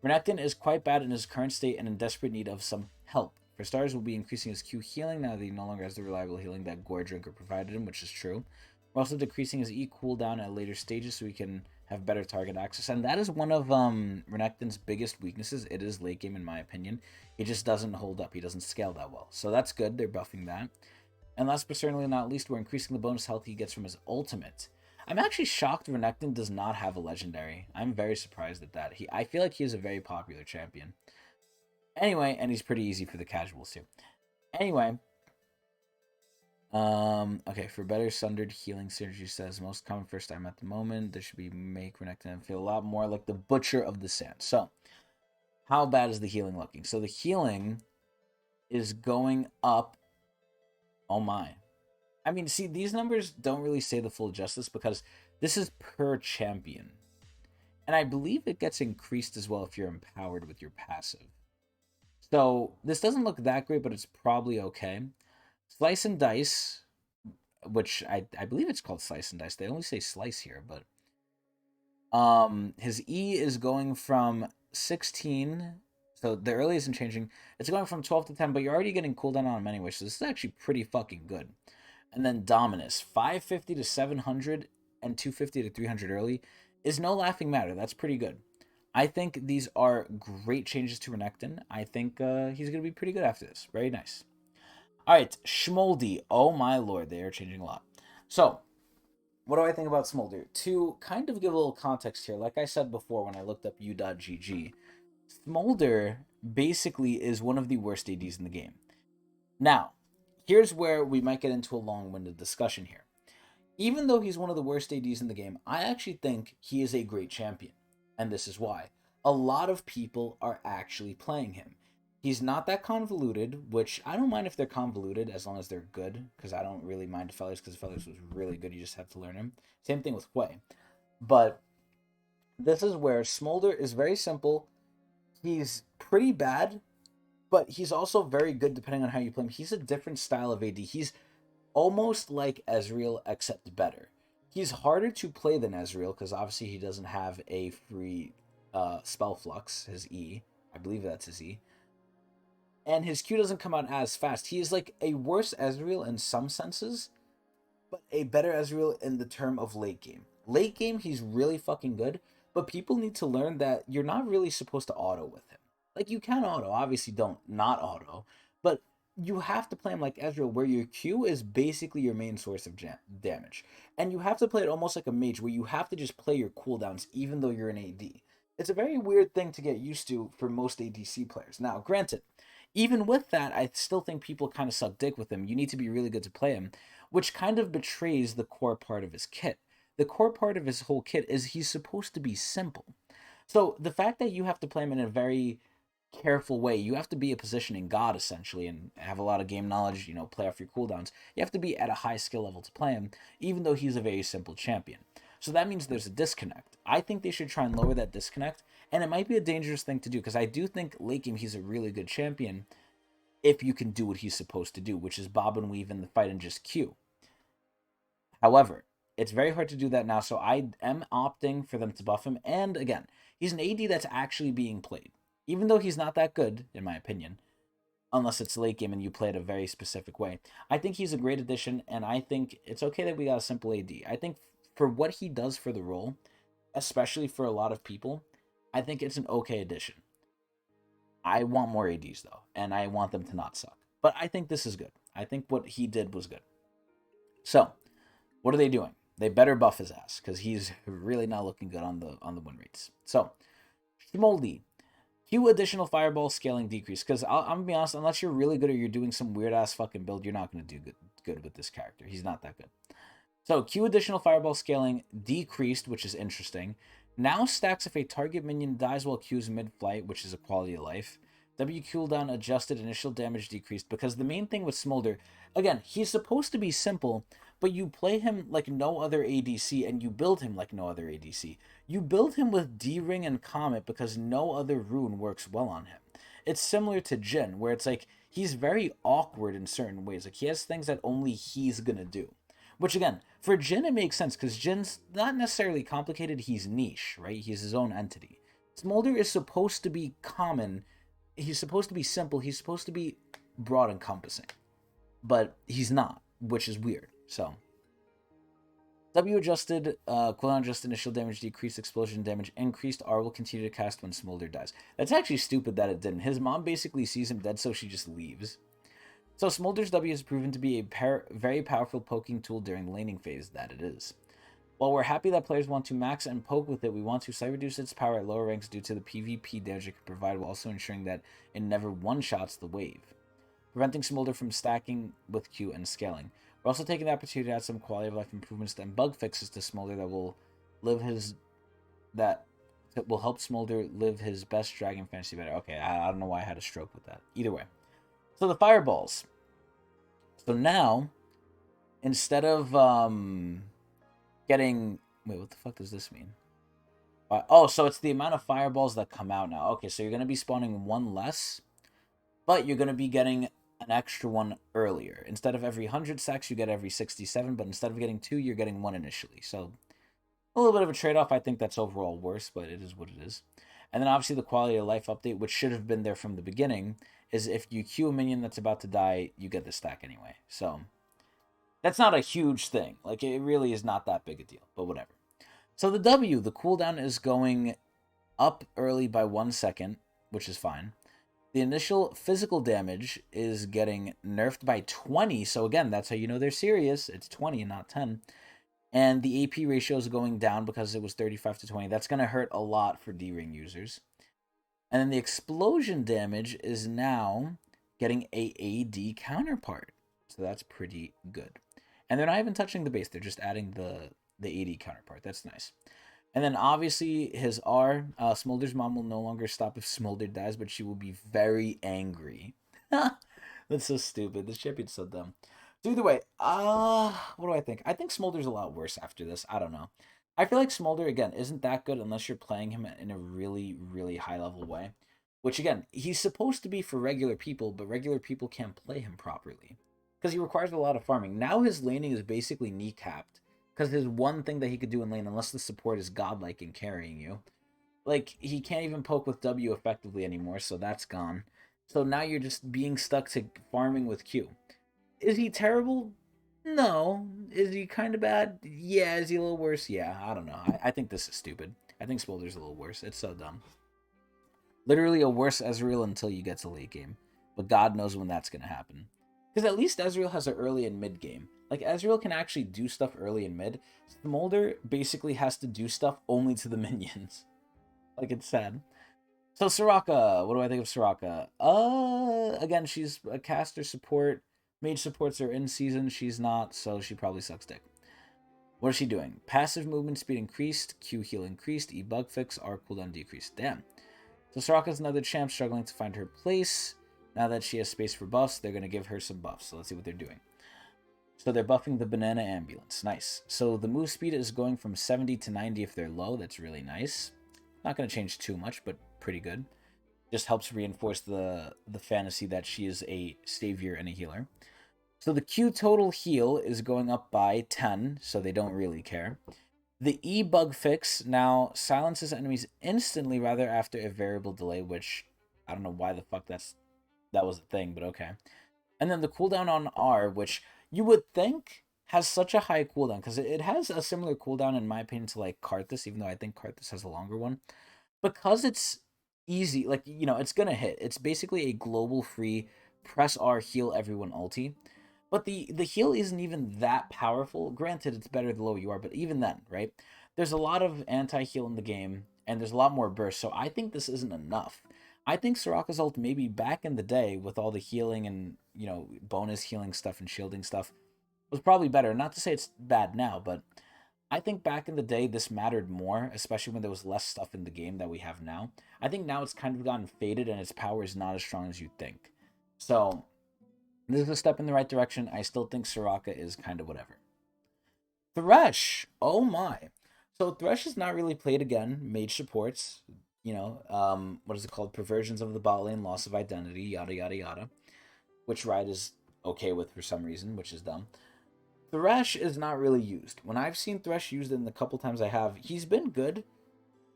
Renekton is quite bad in his current state and in desperate need of some help. For stars, will be increasing his Q healing now that he no longer has the reliable healing that Gore Drinker provided him, which is true. We're also decreasing his E cooldown at later stages so we can have better target access. And that is one of Renekton's biggest weaknesses. It is late game, in my opinion. He just doesn't hold up. He doesn't scale that well. So that's good. They're buffing that. And last but certainly not least, we're increasing the bonus health he gets from his ultimate. I'm actually shocked Renekton does not have a legendary. I'm very surprised at that. I feel like he is a very popular champion. Anyway, and he's pretty easy for the casuals too. Anyway, okay, for better sundered healing synergy says most common first time at the moment. There should be make Renekton feel a lot more like the butcher of the sand. So, how bad is the healing looking? So the healing is going up. Oh my. I mean, see, these numbers don't really say the full justice because this is per champion. And I believe it gets increased as well if you're empowered with your passive. So this doesn't look that great, but it's probably okay. Slice and Dice, which I believe it's called Slice and Dice. They only say Slice here, but his E is going from 16. So the early isn't changing. It's going from 12 to 10, but you're already getting cooldown on him anyway, so this is actually pretty fucking good. And then Dominus, 550 to 700 and 250 to 300 early is no laughing matter. That's pretty good. I think these are great changes to Renekton. I think he's going to be pretty good after this. Very nice. All right, Schmoldy. Oh my lord, they are changing a lot. So, what do I think about Smolder? To kind of give a little context here, like I said before when I looked up u.gg, Smolder basically is one of the worst ADs in the game. Now, here's where we might get into a long-winded discussion here. Even though he's one of the worst ADs in the game, I actually think he is a great champion. And this is why. A lot of people are actually playing him. He's not that convoluted, which I don't mind if they're convoluted as long as they're good, because I don't really mind Fellers, because Fellers was really good. You just have to learn him. Same thing with Hui. But this is where Smolder is very simple. He's pretty bad, but he's also very good depending on how you play him. He's a different style of AD. He's almost like Ezreal, except better. He's harder to play than Ezreal, because obviously he doesn't have a free spell flux, his E. I believe that's his E. And his Q doesn't come out as fast. He is like a worse Ezreal in some senses, but a better Ezreal in the term of late game. Late game, he's really fucking good, but people need to learn that you're not really supposed to auto with him. Like, you can auto, obviously don't not auto, but you have to play him like Ezreal, where your Q is basically your main source of damage. And you have to play it almost like a mage, where you have to just play your cooldowns even though you're an AD. It's a very weird thing to get used to for most ADC players. Now, granted, even with that, I still think people kind of suck dick with him. You need to be really good to play him, which kind of betrays the core part of his kit. The core part of his whole kit is he's supposed to be simple. So the fact that you have to play him in a very careful way, you have to be a positioning god essentially and have a lot of game knowledge, play off your cooldowns. You have to be at a high skill level to play him, even though he's a very simple champion. So that means there's a disconnect. I think they should try and lower that disconnect, and it might be a dangerous thing to do, because I do think late game he's a really good champion if you can do what he's supposed to do, which is bob and weave in the fight and just Q. However, it's very hard to do that now, so I am opting for them to buff him. And again, he's an AD that's actually being played, even though he's not that good, in my opinion, unless it's late game and you play it a very specific way. I think he's a great addition, and I think it's okay that we got a simple AD. I think for what he does for the role, especially for a lot of people, I think it's an okay addition. I want more ADs, though, and I want them to not suck. But I think this is good. I think what he did was good. So, what are they doing? They better buff his ass, because he's really not looking good on the win rates. So, Schmoldy. Q additional fireball scaling decrease, because I'm going to be honest, unless you're really good or you're doing some weird-ass fucking build, you're not going to do good with this character. He's not that good. So, Q additional fireball scaling decreased, which is interesting. Now stacks if a target minion dies while Q's mid-flight, which is a quality of life. W cooldown adjusted, initial damage decreased, because the main thing with Smolder, again, he's supposed to be simple, but you play him like no other ADC, and you build him like no other ADC. You build him with D-Ring and Comet because no other rune works well on him. It's similar to Jhin, where it's like, he's very awkward in certain ways. Like, he has things that only he's gonna do. Which, again, for Jhin, it makes sense, because Jin's not necessarily complicated, he's niche, right? He's his own entity. Smolder is supposed to be common, he's supposed to be simple, he's supposed to be broad-encompassing. But he's not, which is weird, so. W adjusted, cooldown adjusted, initial damage decreased, explosion damage increased, R will continue to cast when Smolder dies. That's actually stupid that it didn't. His mom basically sees him dead, so she just leaves. So Smolder's W has proven to be a very powerful poking tool during the laning phase, that it is. While we're happy that players want to max and poke with it, we want to slightly reduce its power at lower ranks due to the PvP damage it can provide, while also ensuring that it never one-shots the wave, preventing Smolder from stacking with Q and scaling. We're also taking the opportunity to add some quality of life improvements and bug fixes to Smolder that will help Smolder live his best dragon fantasy better. Okay, I don't know why I had a stroke with that. Either way. So the fireballs. So now, instead of getting... Wait, what the fuck does this mean? Oh, so it's the amount of fireballs that come out now. Okay, so you're going to be spawning one less, but you're going to be getting an extra one earlier. Instead of every 100 stacks, you get every 67, but instead of getting 2, you're getting 1 initially. So a little bit of a trade-off. I think that's overall worse, but it is what it is. And then obviously the quality of life update, which should have been there from the beginning, is if you Q a minion that's about to die, you get the stack anyway. So that's not a huge thing. Like, it really is not that big a deal, but whatever. So the W, the cooldown is going up early by 1 second, which is fine. The initial physical damage is getting nerfed by 20. So again, that's how you know they're serious. It's 20 and not 10. And the AP ratio is going down because it was 35 to 20. That's going to hurt a lot for D-Ring users. And then the explosion damage is now getting a AD counterpart. So that's pretty good. And they're not even touching the base. They're just adding the AD counterpart. That's nice. And then obviously his R, Smolder's mom will no longer stop if Smolder dies, but she will be very angry. That's so stupid. This champion's so dumb. So either way, what do I think? I think Smolder's a lot worse after this. I don't know. I feel like Smolder, again, isn't that good unless you're playing him in a really, really high-level way. Which, again, he's supposed to be for regular people, but regular people can't play him properly. Because he requires a lot of farming. Now his laning is basically kneecapped. Because there's one thing that he could do in lane, unless the support is godlike in carrying you. Like, he can't even poke with W effectively anymore, so that's gone. So now you're just being stuck to farming with Q. Is he terrible? No. Is he kind of bad? Yeah. Is he a little worse? Yeah, I don't know. I think this is stupid. I think Smolder's a little worse. It's so dumb. Literally a worse Ezreal until you get to late game. But God knows when that's going to happen. Because at least Ezreal has an early and mid game. Like, Ezreal can actually do stuff early and mid. Smolder basically has to do stuff only to the minions. Like, it's sad. So, Soraka. What do I think of Soraka? Again, she's a caster support. Mage supports are in season. She's not, so she probably sucks dick. What is she doing? Passive movement speed increased. Q heal increased. E bug fix. R cooldown decreased. Damn. So, Soraka's another champ struggling to find her place. Now that she has space for buffs, they're going to give her some buffs. So let's see what they're doing. So they're buffing the Banana Ambulance. Nice. So the move speed is going from 70 to 90 if they're low. That's really nice. Not going to change too much, but pretty good. Just helps reinforce the fantasy that she is a savior and a healer. So the Q total heal is going up by 10, so they don't really care. The E bug fix now silences enemies instantly rather after a variable delay, which I don't know why the fuck that was a thing, but okay. And then the cooldown on R, which you would think has such a high cooldown, because it has a similar cooldown in my opinion to like Karthus, even though I think Karthus has a longer one. Because it's easy, like, it's gonna hit. It's basically a global free press R heal everyone ulti. But the heal isn't even that powerful. Granted, it's better the lower you are, but even then, right? There's a lot of anti-heal in the game, and there's a lot more burst, so I think this isn't enough. I think Soraka's ult maybe back in the day with all the healing and, bonus healing stuff and shielding stuff was probably better. Not to say it's bad now, but I think back in the day this mattered more, especially when there was less stuff in the game that we have now. I think now it's kind of gotten faded and its power is not as strong as you think. So, this is a step in the right direction. I still think Soraka is kind of whatever. Thresh! Oh my. So Thresh is not really played again. Mage supports, what is it called? Perversions of the bot lane, loss of identity, yada yada yada. Which Riot is okay with for some reason, which is dumb. Thresh is not really used. When I've seen Thresh used in the couple times I have, he's been good.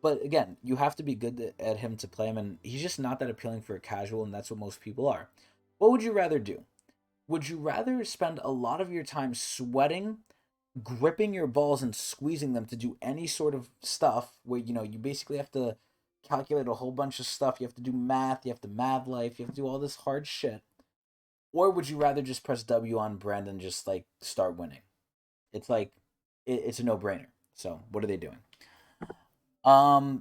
But again, you have to be good at him to play him, and he's just not that appealing for a casual, and that's what most people are. What would you rather do? Would you rather spend a lot of your time sweating, gripping your balls and squeezing them to do any sort of stuff where, you basically have to calculate a whole bunch of stuff, you have to do math, you have to math life, you have to do all this hard shit? Or would you rather just press W on Brand and just like start winning? It's like it's a no-brainer. So, what are they doing?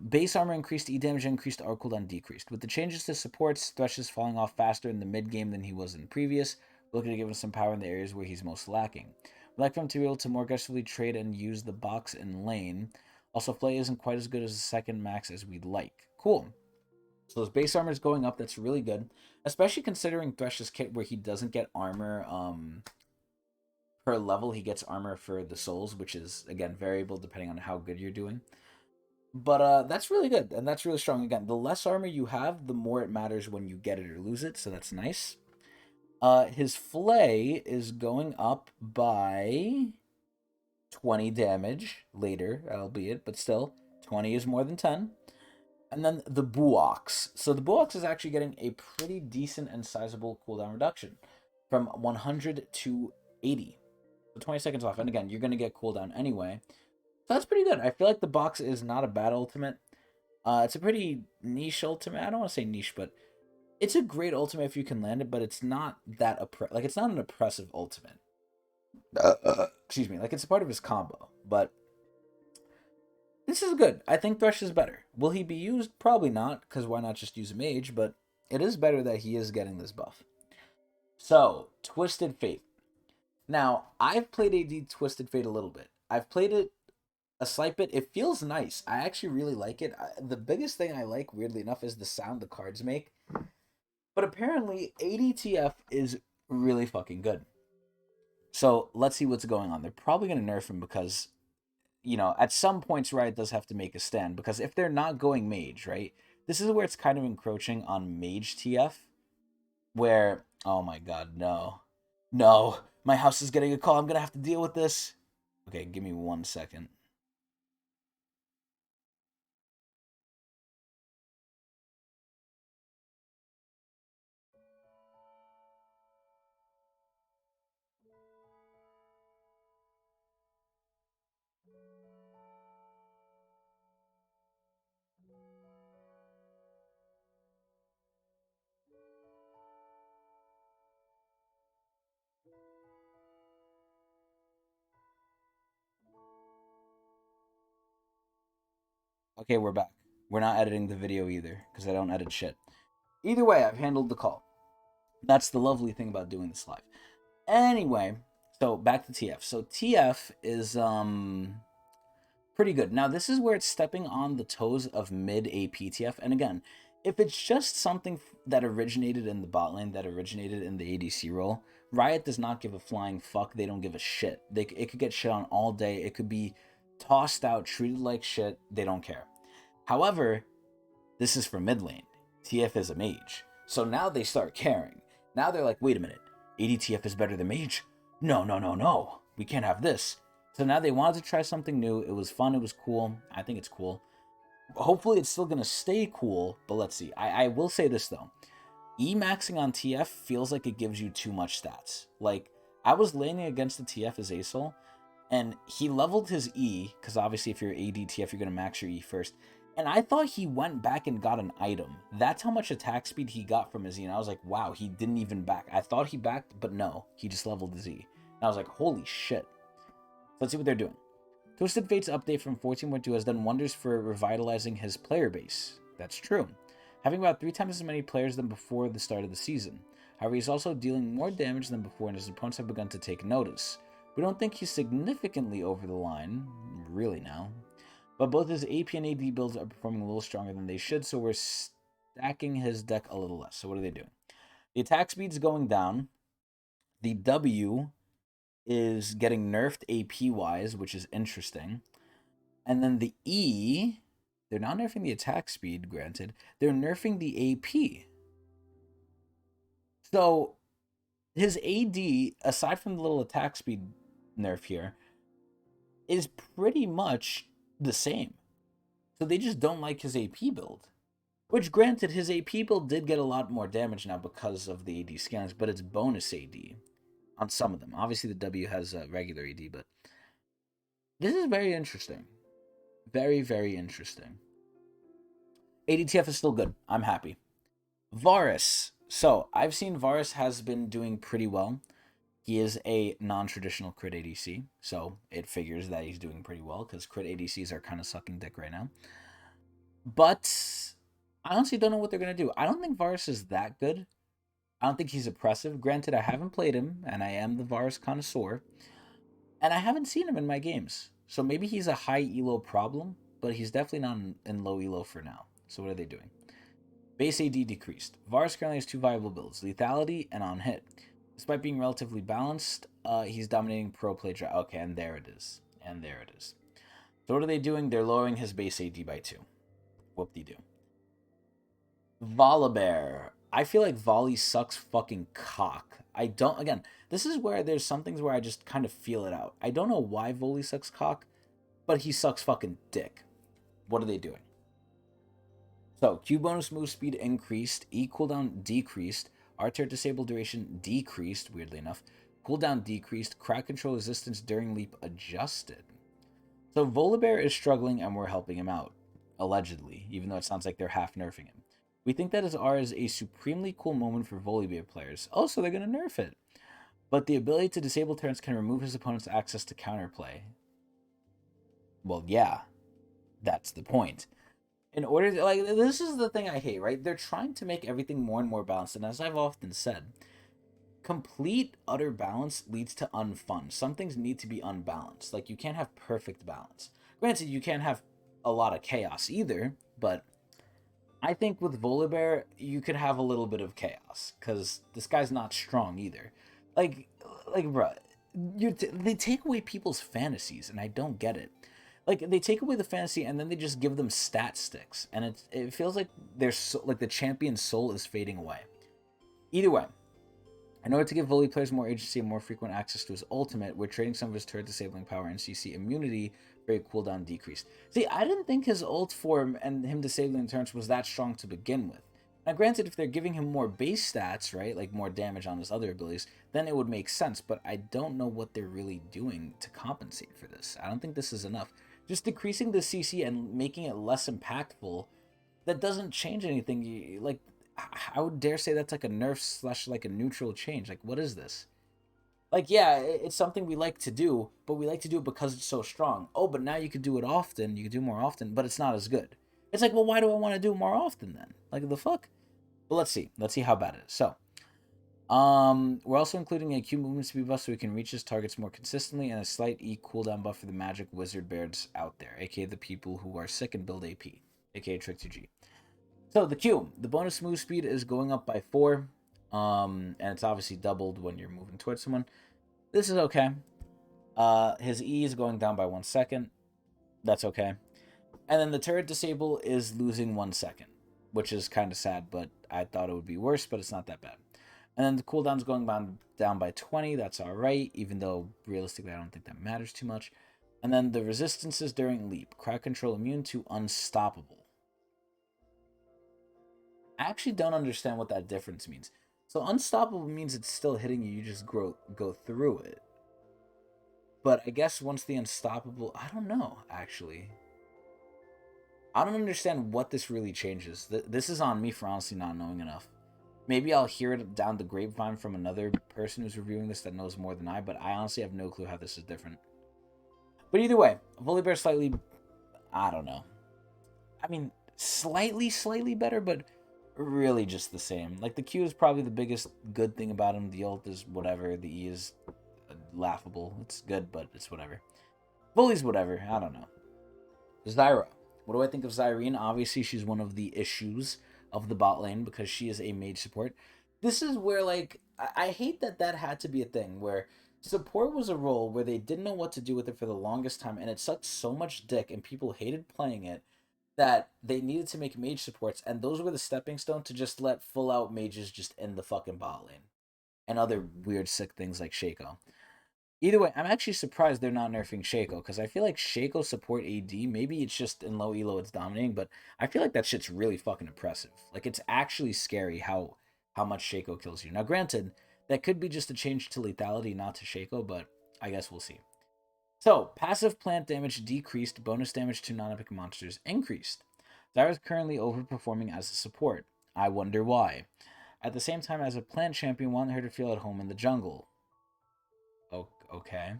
Base armor increased, E damage increased, R cooldown decreased. With the changes to supports, Thresh is falling off faster in the mid game than he was in previous. We're looking to give him some power in the areas where he's most lacking. We'd like for him to be able to more aggressively trade and use the box in lane. Also, Flay isn't quite as good as the second max as we'd like. Cool. So his base armor is going up. That's really good, especially considering Thresh's kit where he doesn't get armor per level. He gets armor for the souls, which is again variable depending on how good you're doing. But that's really good, and that's really strong. Again, the less armor you have, the more it matters when you get it or lose it, so that's nice. His Flay is going up by 20 damage later, albeit, but still, 20 is more than 10. And then the Buox. So the Buox is actually getting a pretty decent and sizable cooldown reduction from 100 to 80. So 20 seconds off. And again, you're going to get cooldown anyway. So that's pretty good. I feel like the box is not a bad ultimate. It's a pretty niche ultimate. I don't want to say niche, but it's a great ultimate if you can land it, but it's not that it's not an oppressive ultimate. Excuse me. Like, it's a part of his combo, but this is good. I think Thresh is better. Will he be used? Probably not, because why not just use a mage, but it is better that he is getting this buff. So, Twisted Fate. Now, I've played AD Twisted Fate a little bit. I've played it a slight bit. It feels nice. I actually really like it. The biggest thing I like, weirdly enough, is the sound the cards make. But apparently, ADTF is really fucking good. So let's see what's going on. They're probably going to nerf him because, at some points, Riot does have to make a stand. Because if they're not going mage, right, this is where it's kind of encroaching on mage TF. Where, oh my god, no. No, my house is getting a call. I'm going to have to deal with this. Okay, give me 1 second. Okay, we're back. We're not editing the video either, because I don't edit shit. Either way, I've handled the call. That's the lovely thing about doing this live. Anyway, so back to TF. So TF is pretty good. Now, this is where it's stepping on the toes of mid AP TF. And again, if it's just something that originated in the bot lane, that originated in the ADC role, Riot does not give a flying fuck. They don't give a shit. It could get shit on all day. It could be tossed out, treated like shit. They don't care. However, this is for mid lane. TF is a mage. So now they start caring. Now they're like, wait a minute. ADTF is better than mage? No, no, no, no. We can't have this. So now they wanted to try something new. It was fun. It was cool. I think it's cool. Hopefully it's still going to stay cool, but let's see. I will say this, though. E-maxing on TF feels like it gives you too much stats. Like, I was laning against the TF as Asol, and he leveled his E, because obviously if you're ADTF, you're going to max your E first. And I thought he went back and got an item. That's how much attack speed he got from his E. And I was like, wow, he didn't even back. I thought he backed, but no. He just leveled his E. And I was like, holy shit. Let's see what they're doing. Twisted Fate's update from 14.2 has done wonders for revitalizing his player base. That's true. Having about 3 times as many players than before the start of the season. However, he's also dealing more damage than before, and his opponents have begun to take notice. We don't think he's significantly over the line, really now. But both his AP and AD builds are performing a little stronger than they should, so we're stacking his deck a little less. So what are they doing? The attack speed's going down. The W is getting nerfed AP-wise, which is interesting. And then the E, they're not nerfing the attack speed, granted. They're nerfing the AP. So his AD, aside from the little attack speed nerf here, is pretty much the same. So they just don't like his AP build. Which, granted, his AP build did get a lot more damage now because of the AD scans, but it's bonus AD on some of them. Obviously, the W has regular AD, but this is very interesting. Very, very interesting. ADTF is still good. I'm happy. Varus. So, I've seen Varus has been doing pretty well. He is a non-traditional crit ADC, so it figures that he's doing pretty well, because crit ADCs are kind of sucking dick right now. But I honestly don't know what they're going to do. I don't think Varus is that good. I don't think he's oppressive. Granted, I haven't played him, and I am the Varus connoisseur, and I haven't seen him in my games. So maybe he's a high elo problem, but he's definitely not in low elo for now. So what are they doing? Base AD decreased. Varus currently has 2 viable builds, lethality and on hit. Despite being relatively balanced, he's dominating pro play draft. Okay, and there it is. And there it is. So what are they doing? They're lowering his base AD by 2. Whoop-de-doo. Volibear. I feel like Volley sucks fucking cock. I don't... Again, this is where there's some things where I just kind of feel it out. I don't know why Volley sucks cock, but he sucks fucking dick. What are they doing? So, Q bonus move speed increased, E cooldown decreased, R-tier disable duration decreased, weirdly enough, cooldown decreased, crowd control resistance during leap adjusted. So Volibear is struggling and we're helping him out, allegedly, even though it sounds like they're half nerfing him. We think that his R is a supremely cool moment for Volibear players. Oh, so they're going to nerf it. But the ability to disable turns can remove his opponent's access to counterplay. Well, yeah, that's the point. In order to, like, this is the thing I hate, right? They're trying to make everything more and more balanced, and as I've often said, complete utter balance leads to unfun. Some things need to be unbalanced. Like, you can't have perfect balance. Granted, you can't have a lot of chaos either, but I think with Volibear, you could have a little bit of chaos, because this guy's not strong either. Like, bruh, they take away people's fantasies, and I don't get it. Like, they take away the fantasy and then they just give them stat sticks, and it feels like like the champion's soul is fading away. Either way, in order to give volley players more agency and more frequent access to his ultimate, we're trading some of his turret disabling power and CC immunity for a cooldown decrease. See, I didn't think his ult form and him disabling turrets was that strong to begin with. Now, granted, if they're giving him more base stats, right, like more damage on his other abilities, then it would make sense, but I don't know what they're really doing to compensate for this. I don't think this is enough. Just decreasing the CC and making it less impactful, that doesn't change anything. Like, I would dare say that's like a nerf / like a neutral change. Like, what is this? Like, yeah, it's something we like to do, but we like to do it because it's so strong. Oh, but now you could do it often. You could do more often, but it's not as good. It's like, well, why do I want to do it more often then? Like, the fuck? But let's see. Let's see how bad it is. So, we're also including a Q movement speed buff so we can reach his targets more consistently, and a slight E cooldown buff for the magic wizard bears out there, aka the people who are sick and build AP, aka Trick2G. So the Q, the bonus move speed is going up by 4. And it's obviously doubled when you're moving towards someone. This is okay. His E is going down by 1 second. That's okay. And then the turret disable is losing 1 second, which is kind of sad, but I thought it would be worse, but it's not that bad. And then the cooldown's going down by 20. That's all right, even though realistically I don't think that matters too much. And then the resistances during leap. Crowd control immune to unstoppable. I actually don't understand what that difference means. So unstoppable means it's still hitting you. You just go through it. But I guess once the unstoppable... I don't know, actually. I don't understand what this really changes. This is on me for honestly not knowing enough. Maybe I'll hear it down the grapevine from another person who's reviewing this that knows more than I, but I honestly have no clue how this is different. But either way, Volibear slightly... I don't know. I mean, slightly better, but really just the same. Like, the Q is probably the biggest good thing about him. The ult is whatever. The E is laughable. It's good, but it's whatever. Bully's whatever. I don't know. Zyra. What do I think of Zyrene? Obviously, she's one of the issues of the bot lane because she is a mage support. This is where, like, I hate that had to be a thing where support was a role where they didn't know what to do with it for the longest time, and it sucked so much dick, and people hated playing it that they needed to make mage supports, and those were the stepping stone to just let full out mages just end the fucking bot lane and other weird sick things like Shaco. Either way, I'm actually surprised they're not nerfing Shaco, because I feel like Shaco support AD, maybe it's just in low elo it's dominating, but I feel like that shit's really fucking impressive. Like, it's actually scary how much Shaco kills you. Now, granted, that could be just a change to lethality, not to Shaco, but I guess we'll see. So, passive plant damage decreased, bonus damage to non-epic monsters increased. Zyra's currently overperforming as a support. I wonder why. At the same time, as a plant champion, want her to feel at home in the jungle. Okay.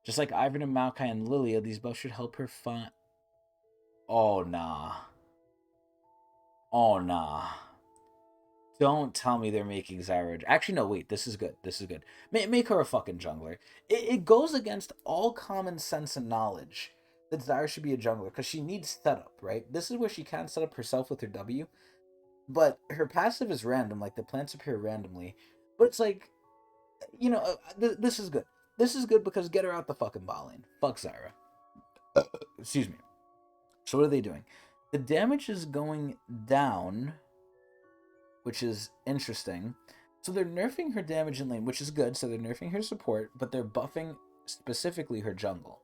Just like Ivan and Maokai and Lilia, these buffs should help her find... Oh, nah. Oh, nah. Don't tell me they're making Zyra... Actually, no, wait. This is good. This is good. Make her a fucking jungler. It goes against all common sense and knowledge that Zyra should be a jungler, because she needs setup, right? This is where she can set up herself with her W, but her passive is random. Like, the plants appear randomly. But it's like... this is good. This is good because get her out the fucking bot lane. Fuck Zyra. Excuse me. So what are they doing? The damage is going down, which is interesting. So they're nerfing her damage in lane, which is good. So they're nerfing her support, but they're buffing specifically her jungle.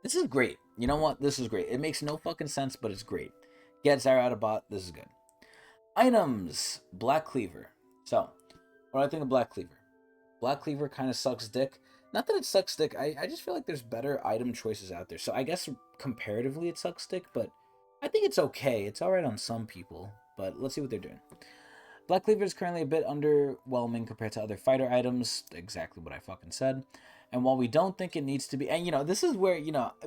This is great. You know what? This is great. It makes no fucking sense, but it's great. Get Zyra out of bot. This is good. Items. Black Cleaver. So, what do I think of Black Cleaver? Black Cleaver kind of sucks dick. Not that it sucks dick. I just feel like there's better item choices out there. So I guess comparatively it sucks dick, but I think it's okay. It's alright on some people. But let's see what they're doing. Black Cleaver is currently a bit underwhelming compared to other fighter items. Exactly what I fucking said. And while we don't think it needs to be... And, this is where,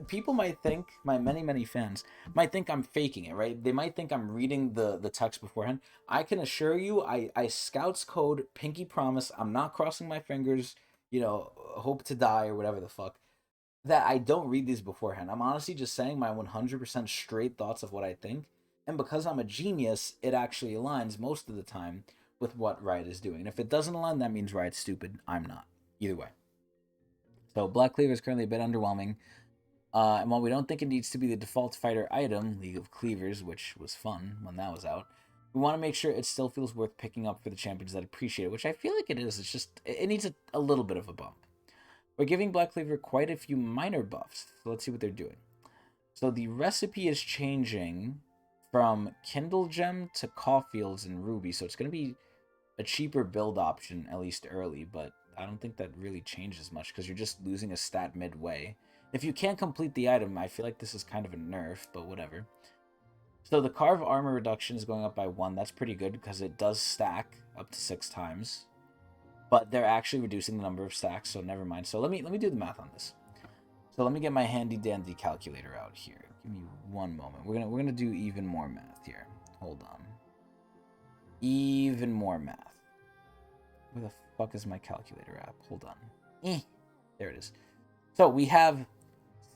people might think, my many fans, might think I'm faking it, right? They might think I'm reading the text beforehand. I can assure you, I Scouts code, pinky promise, I'm not crossing my fingers, hope to die or whatever the fuck, that I don't read these beforehand. I'm honestly just saying my 100% straight thoughts of what I think. And because I'm a genius, it actually aligns most of the time with what Riot is doing. And if it doesn't align, that means Riot's stupid. I'm not. Either way. So Black Cleaver is currently a bit underwhelming. And while we don't think it needs to be the default fighter item, League of Cleavers, which was fun when that was out, we want to make sure it still feels worth picking up for the champions that appreciate it, which I feel like it is. It's just, it needs a little bit of a bump. We're giving Black Cleaver quite a few minor buffs. So let's see what they're doing. So the recipe is changing from Kindle Gem to Caulfield's and Ruby. So it's going to be a cheaper build option, at least early, but I don't think that really changes much because you're just losing a stat midway. If you can't complete the item, I feel like this is kind of a nerf, but whatever. So the Carve armor reduction is going up by 1. That's pretty good because it does stack up to 6 times. But they're actually reducing the number of stacks, so never mind. So let me do the math on this. So let me get my handy dandy calculator out here. Give me one moment. We're gonna do even more math here. Hold on. Even more math. Where the fuck is my calculator app? Hold on. There it is. So we have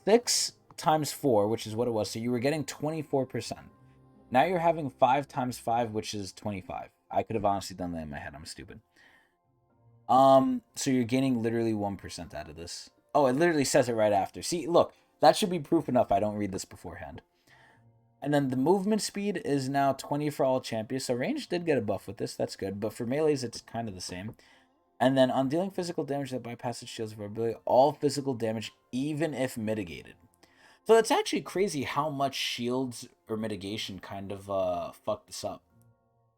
6 times 4, which is what it was. So you were getting 24%. Now you're having 5 times 5, which is 25. I could have honestly done that in my head. I'm stupid. So you're gaining literally 1% out of this. Oh, it literally says it right after. See, look, that should be proof enough I don't read this beforehand. And then the movement speed is now 20 for all champions. So range did get a buff with this. That's good. But for melees, it's kind of the same. And then on dealing physical damage that bypasses shields of ability, all physical damage, even if mitigated. So it's actually crazy how much shields or mitigation kind of fucked this up.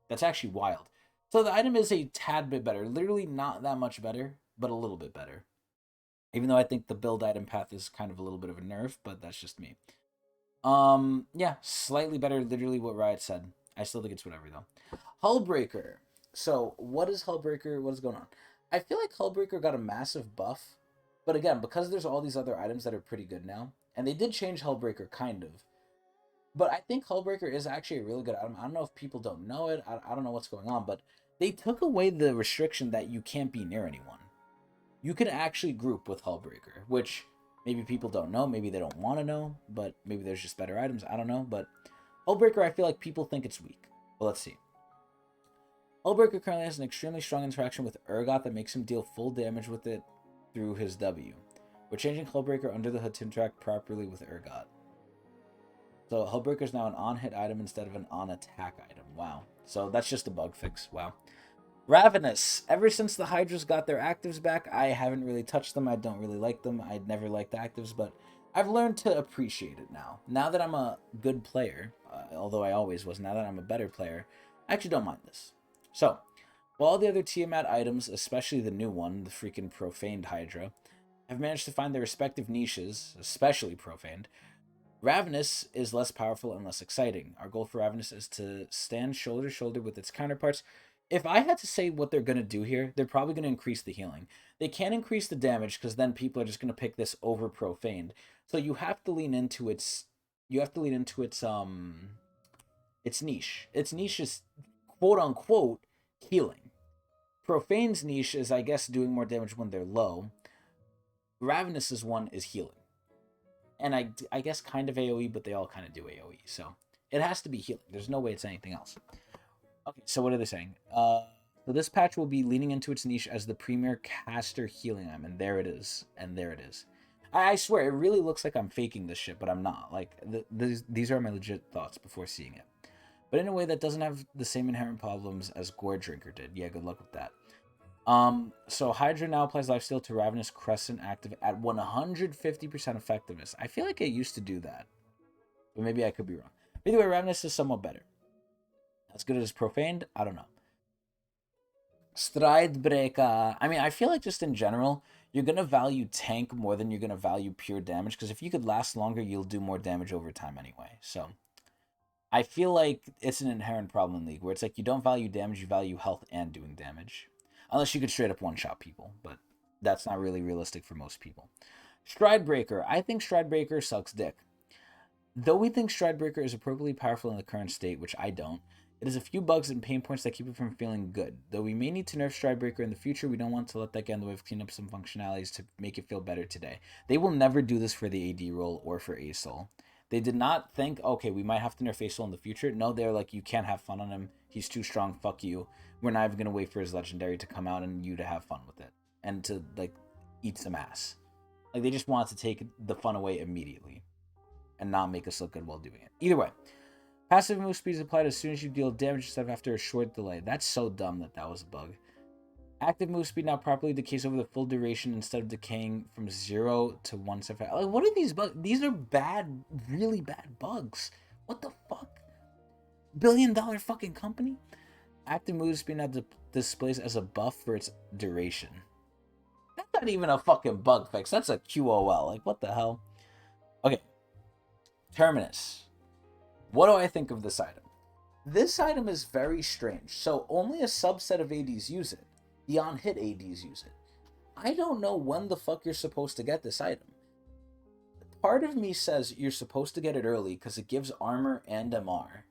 That's actually wild. So the item is a tad bit better. Literally not that much better, but a little bit better. Even though I think the build item path is kind of a little bit of a nerf, but that's just me. Yeah, slightly better, literally what Riot said. I still think it's whatever, though. Hullbreaker. So, what is Hullbreaker? What is going on? I feel like Hullbreaker got a massive buff, but again, because there's all these other items that are pretty good now, and they did change Hullbreaker, kind of. But I think Hullbreaker is actually a really good item. I don't know if people don't know it. I don't know what's going on, but they took away the restriction that you can't be near anyone. You can actually group with Hullbreaker, which maybe people don't know. Maybe they don't want to know, but maybe there's just better items. I don't know, but Hullbreaker, I feel like people think it's weak. Well, let's see. Hullbreaker currently has an extremely strong interaction with Urgot that makes him deal full damage with it through his W. We're changing Hullbreaker under the hood to interact properly with Urgot. So Hullbreaker is now an on-hit item instead of an on-attack item. Wow. So that's just a bug fix. Wow. Ravenous. Ever since the Hydras got their actives back, I haven't really touched them. I don't really like them. I'd never liked the actives, but I've learned to appreciate it now. Now that I'm a good player, although I always was, now that I'm a better player, I actually don't mind this. So, while all the other Tiamat items, especially the new one, the freaking Profaned Hydra, have managed to find their respective niches, especially Profaned, Ravenous is less powerful and less exciting. Our goal for Ravenous is to stand shoulder to shoulder with its counterparts. If I had to say what they're going to do here, they're probably going to increase the healing. They can't increase the damage because then people are just going to pick this over Profaned. So you have to lean into its its niche. Its niche is quote unquote healing. Profane's niche is, I guess, doing more damage when they're low. Ravenous's one is healing. And I guess kind of AoE, but they all kind of do AoE. So it has to be healing. There's no way it's anything else. Okay, so what are they saying? So this patch will be leaning into its niche as the premier caster healing item. And there it is. And there it is. I swear, it really looks like I'm faking this shit, but I'm not. Like, these are my legit thoughts before seeing it. But in a way that doesn't have the same inherent problems as Gore Drinker did. Yeah, good luck with that. So Hydra now applies Lifesteal to Ravenous Crescent active at 150% effectiveness. I feel like it used to do that, but maybe I could be wrong. Either way, Ravenous is somewhat better. As good as Profaned? I don't know. Stridebreaker. I mean, I feel like just in general, you're going to value tank more than you're going to value pure damage, because if you could last longer, you'll do more damage over time anyway. So I feel like it's an inherent problem in League, where it's like you don't value damage, you value health and doing damage. Unless you could straight up one-shot people, but that's not really realistic for most people. Stridebreaker. I think Stridebreaker sucks dick. Though we think Stridebreaker is appropriately powerful in the current state, which I don't, it has a few bugs and pain points that keep it from feeling good. Though we may need to nerf Stridebreaker in the future, we don't want to let that get in the way of cleaning up some functionalities to make it feel better today. They will never do this for the AD role or for ASOL. They did not think, okay, we might have to nerf ASOL in the future. No, they're like, you can't have fun on him. He's too strong. Fuck you. We're not even going to wait for his legendary to come out and you to have fun with it. And to, like, eat some ass. Like, they just want to take the fun away immediately. And not make us look good while doing it. Either way. Passive move speed is applied as soon as you deal damage instead of after a short delay. That's so dumb that was a bug. Active move speed now properly decays over the full duration instead of decaying from 0 to 175. Like, what are these bugs? These are bad, really bad bugs. What the fuck? $1 billion fucking company? Active move speed now displays as a buff for its duration. That's not even a fucking bug fix. That's a QOL. Like, what the hell? Okay. Terminus. What do I think of this item? This item is very strange. So, only a subset of ADs use it. The on-hit ADs use it. I don't know when the fuck you're supposed to get this item. Part of me says you're supposed to get it early because it gives armor and MR.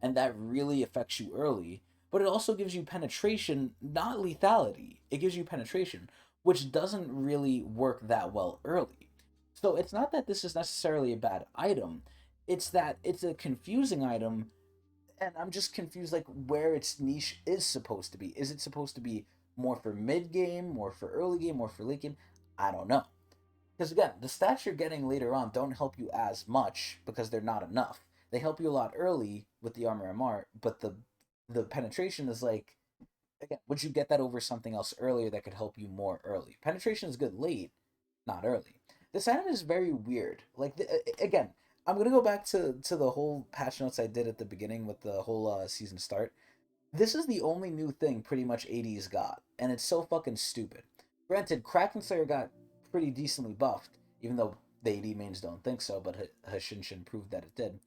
And that really affects you early. But it also gives you penetration, not lethality. It gives you penetration, which doesn't really work that well early. So it's not that this is necessarily a bad item. It's that it's a confusing item And I'm just confused, like, where its niche is supposed to be. Is it supposed to be more for mid game, more for early game, more for late game? I don't know. Because again, the stats you're getting later on don't help you as much because they're not enough. They help you a lot early with the armor MR, but the penetration is like, again, would you get that over something else earlier that could help you more early? Penetration is good late, not early. This item is very weird. Like again, I'm gonna go back to the whole patch notes I did at the beginning with the whole season start. This is the only new thing pretty much AD's got, and it's so fucking stupid. Granted, Kraken Slayer got pretty decently buffed, even though the AD mains don't think so, but Hashinshin proved that it did.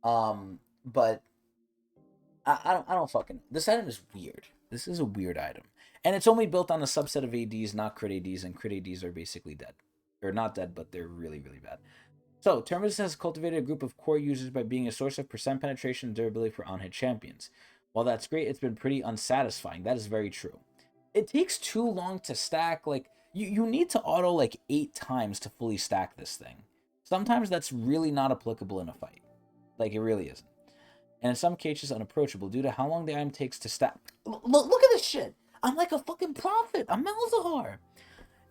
But I don't fucking. This item is weird. This is a weird item, and it's only built on a subset of ADs, not crit ADs, and crit ADs are basically dead, or not dead, but they're really really bad. So, Terminus has cultivated a group of core users by being a source of percent penetration and durability for on-hit champions. While that's great, it's been pretty unsatisfying. That is very true. It takes too long to stack. Like, you need to auto like 8 times to fully stack this thing. Sometimes that's really not applicable in a fight. Like, it really isn't. And in some cases, unapproachable due to how long the item takes to stack. Look at this shit! I'm like a fucking prophet! I'm Malzahar!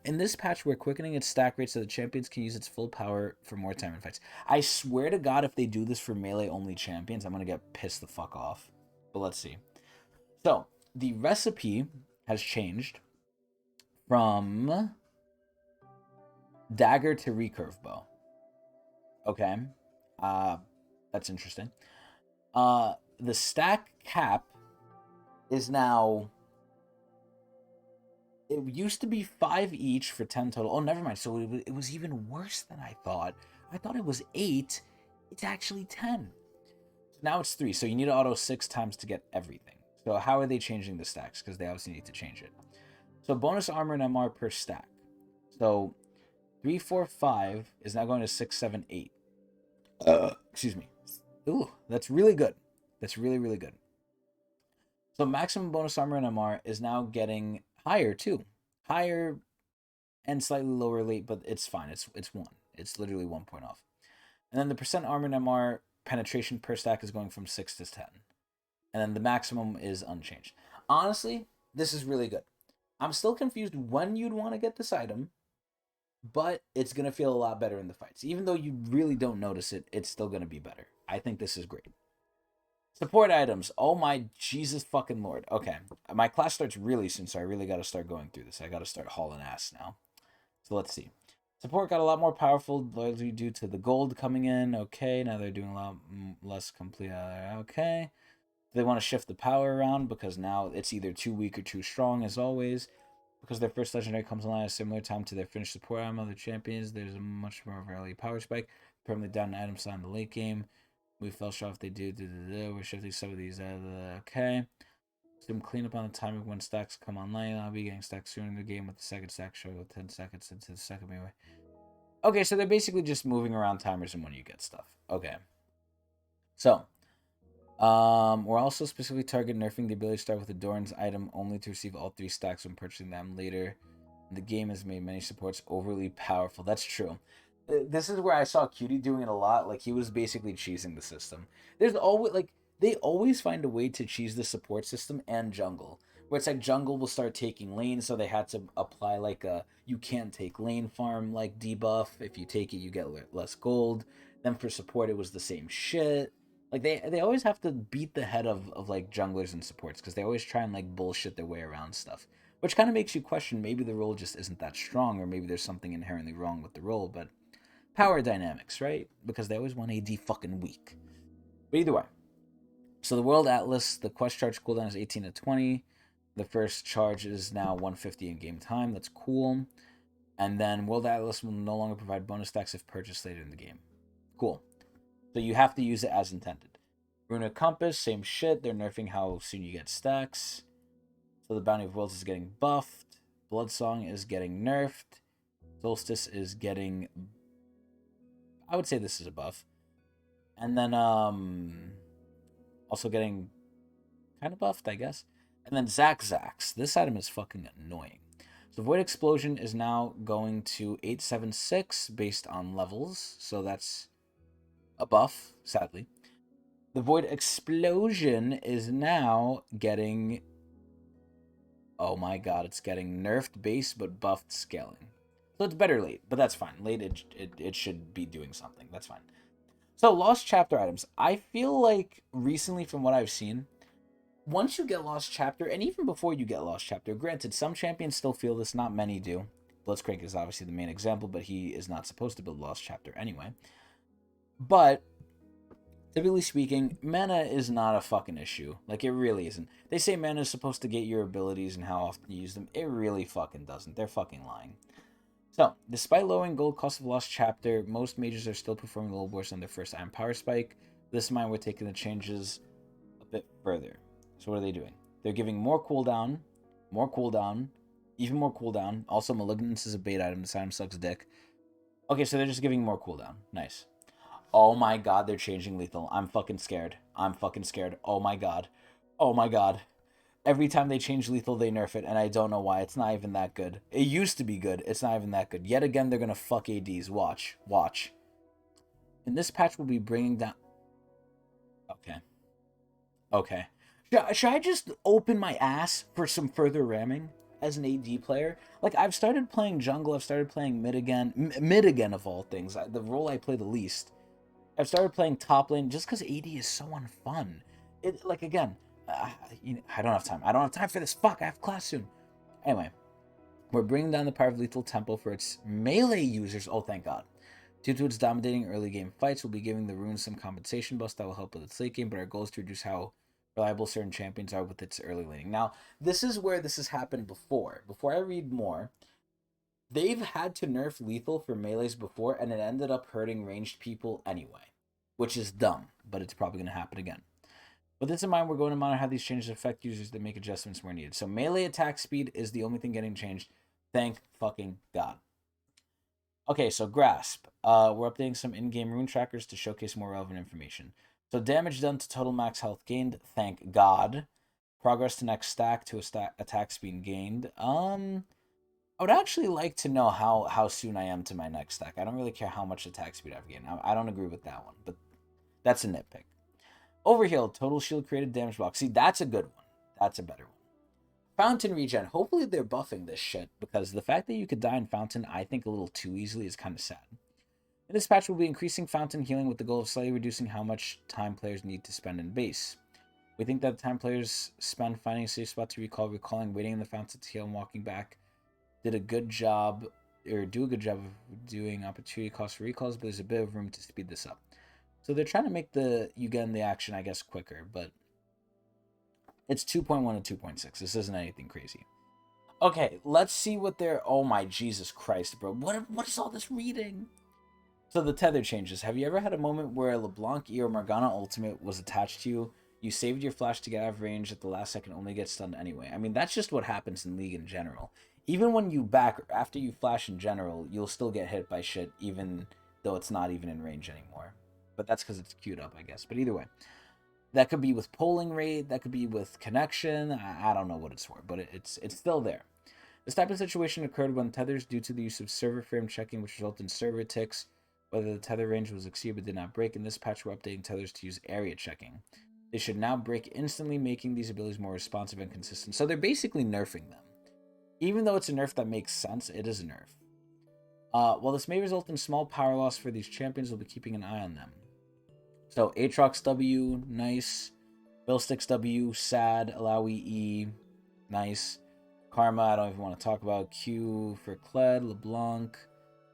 In this patch, we're quickening its stack rate so the champions can use its full power for more time in fights. I swear to God, if they do this for melee-only champions, I'm going to get pissed the fuck off. But let's see. So, the recipe has changed from dagger to recurve bow. Okay. That's interesting. The stack cap is now... It used to be 5 each for 10 total. Oh, never mind. So it was even worse than I thought. I thought it was 8. It's actually 10. So now it's 3. So you need to auto 6 times to get everything. So how are they changing the stacks? Because they obviously need to change it. So bonus armor and MR per stack. So 3, 4, 5 is now going to 6, 7, 8. Excuse me. Ooh, that's really good. That's really, really good. So maximum bonus armor and MR is now getting higher too. Higher and slightly lower late, but it's fine. It's 1. It's literally 1 point off. And then the percent armor and MR penetration per stack is going from 6 to 10. And then the maximum is unchanged. Honestly, this is really good. I'm still confused when you'd want to get this item, but it's going to feel a lot better in the fights. Even though you really don't notice it, it's still going to be better. I think this is great. Support items. Oh my Jesus fucking Lord. Okay. My class starts really soon, so I really got to start going through this. I got to start hauling ass now. So let's see. Support got a lot more powerful, largely due to the gold coming in. Okay, now they're doing a lot less complete. Okay. They want to shift the power around because now it's either too weak or too strong, as always. Because their first legendary comes online at a similar time to their finished support item of the champions, there's a much more of a early power spike. Permanently down an item slot in the late game. We fell short if they do. We're shifting some of these out of the... Okay. Some cleanup on the timing when stacks come online. I'll be getting stacks sooner in the game with the second stack show with 10 seconds into the second melee. Okay, so they're basically just moving around timers and when you get stuff. Okay. So, we're also specifically targeting nerfing the ability to start with Adorn's item only to receive all 3 stacks when purchasing them later. The game has made many supports overly powerful. That's true. This is where I saw Cutie doing it a lot. Like, he was basically cheesing the system. There's always, like, they always find a way to cheese the support system and jungle. Where it's like jungle will start taking lane, so they had to apply, like, a you can't take lane farm, like, debuff. If you take it, you get less gold. Then for support, it was the same shit. Like, they always have to beat the head of like, junglers and supports, because they always try and, like, bullshit their way around stuff. Which kind of makes you question maybe the role just isn't that strong, or maybe there's something inherently wrong with the role, but... Power dynamics, right? Because they always want AD fucking weak. But either way. So the World Atlas, the quest charge cooldown is 18 to 20. The first charge is now 150 in game time. That's cool. And then World Atlas will no longer provide bonus stacks if purchased later in the game. Cool. So you have to use it as intended. Runic Compass, same shit. They're nerfing how soon you get stacks. So the Bounty of Worlds is getting buffed. Bloodsong is getting nerfed. Solstice is getting... I would say this is a buff. And then, also getting kind of buffed, I guess. And then Zax. This item is fucking annoying. So Void Explosion is now going to 876 based on levels. So that's a buff, sadly. The Void Explosion is now getting... Oh my god, it's getting nerfed base but buffed scaling. So it's better late, but that's fine. Late, it should be doing something. That's fine. So, Lost Chapter items. I feel like recently, from what I've seen, once you get Lost Chapter, and even before you get Lost Chapter, granted, some champions still feel this, not many do. Blitzcrank is obviously the main example, but he is not supposed to build Lost Chapter anyway. But, typically speaking, mana is not a fucking issue. Like, it really isn't. They say mana is supposed to get your abilities and how often you use them. It really fucking doesn't. They're fucking lying. So, despite lowering gold cost of Lost Chapter, most mages are still performing low bursts on their first item power spike. This time, we're taking the changes a bit further. So what are they doing? They're giving more cooldown, even more cooldown. Also, Malignance is a bait item. This item sucks dick. Okay, so they're just giving more cooldown. Nice. Oh my god, they're changing lethal. I'm fucking scared. Oh my god. Oh my god. Every time they change lethal, they nerf it, and I don't know why. It's not even that good. It used to be good. It's not even that good. Yet again, they're gonna fuck ADs. Watch. In this patch, we'll be bringing down... Okay. Should I just open my ass for some further ramming as an AD player? Like, I've started playing jungle. I've started playing mid again. Mid again, of all things. The role I play the least. I've started playing top lane just because AD is so unfun. Like, again... I don't have time. I don't have time for this. Fuck, I have class soon. Anyway, we're bringing down the power of Lethal Tempo for its melee users. Oh, thank God. Due to its dominating early game fights, we'll be giving the runes some compensation boost that will help with its late game, but our goal is to reduce how reliable certain champions are with its early laning. Now, this is where this has happened before. Before I read more, they've had to nerf Lethal for melees before, and it ended up hurting ranged people anyway, which is dumb, but it's probably going to happen again. With this in mind, we're going to monitor how these changes affect users that make adjustments where needed. So melee attack speed is the only thing getting changed. Thank fucking God. Okay, so Grasp. We're updating some in-game rune trackers to showcase more relevant information. So damage done to total max health gained. Thank God. Progress to next stack to attack speed gained. I would actually like to know how soon I am to my next stack. I don't really care how much attack speed I've gained. I don't agree with that one, but that's a nitpick. Overheal, total shield created damage block. See, that's a good one. That's a better one. Fountain regen. Hopefully they're buffing this shit, because the fact that you could die in Fountain, I think a little too easily, is kind of sad. In this patch, we'll be increasing Fountain healing with the goal of slightly reducing how much time players need to spend in base. We think that the time players spend finding a safe spot to recalling, waiting in the Fountain to heal, and walking back do a good job of doing opportunity cost for recalls, but there's a bit of room to speed this up. So they're trying to make you get in the action, I guess, quicker, but it's 2.1 to 2.6. This isn't anything crazy. Okay, let's see what they're... Oh my Jesus Christ, bro. What is all this reading? So the tether changes. Have you ever had a moment where a LeBlanc E or Morgana ultimate was attached to you? You saved your flash to get out of range at the last second, only get stunned anyway. I mean, that's just what happens in League in general. Even when you back, after you flash in general, you'll still get hit by shit, even though it's not even in range anymore. But that's because it's queued up, I guess. But either way, that could be with polling rate, that could be with connection. I don't know what it's for, but it's still there. This type of situation occurred when tethers, due to the use of server frame checking, which resulted in server ticks, whether the tether range was exceeded but did not break. In this patch, we're updating tethers to use area checking. They should now break instantly, making these abilities more responsive and consistent. So they're basically nerfing them. Even though it's a nerf that makes sense, it is a nerf. While this may result in small power loss for these champions, we'll be keeping an eye on them. So Aatrox W, nice. Billsticks W, sad. Alawi E, nice. Karma, I don't even want to talk about. Q for Kled, LeBlanc,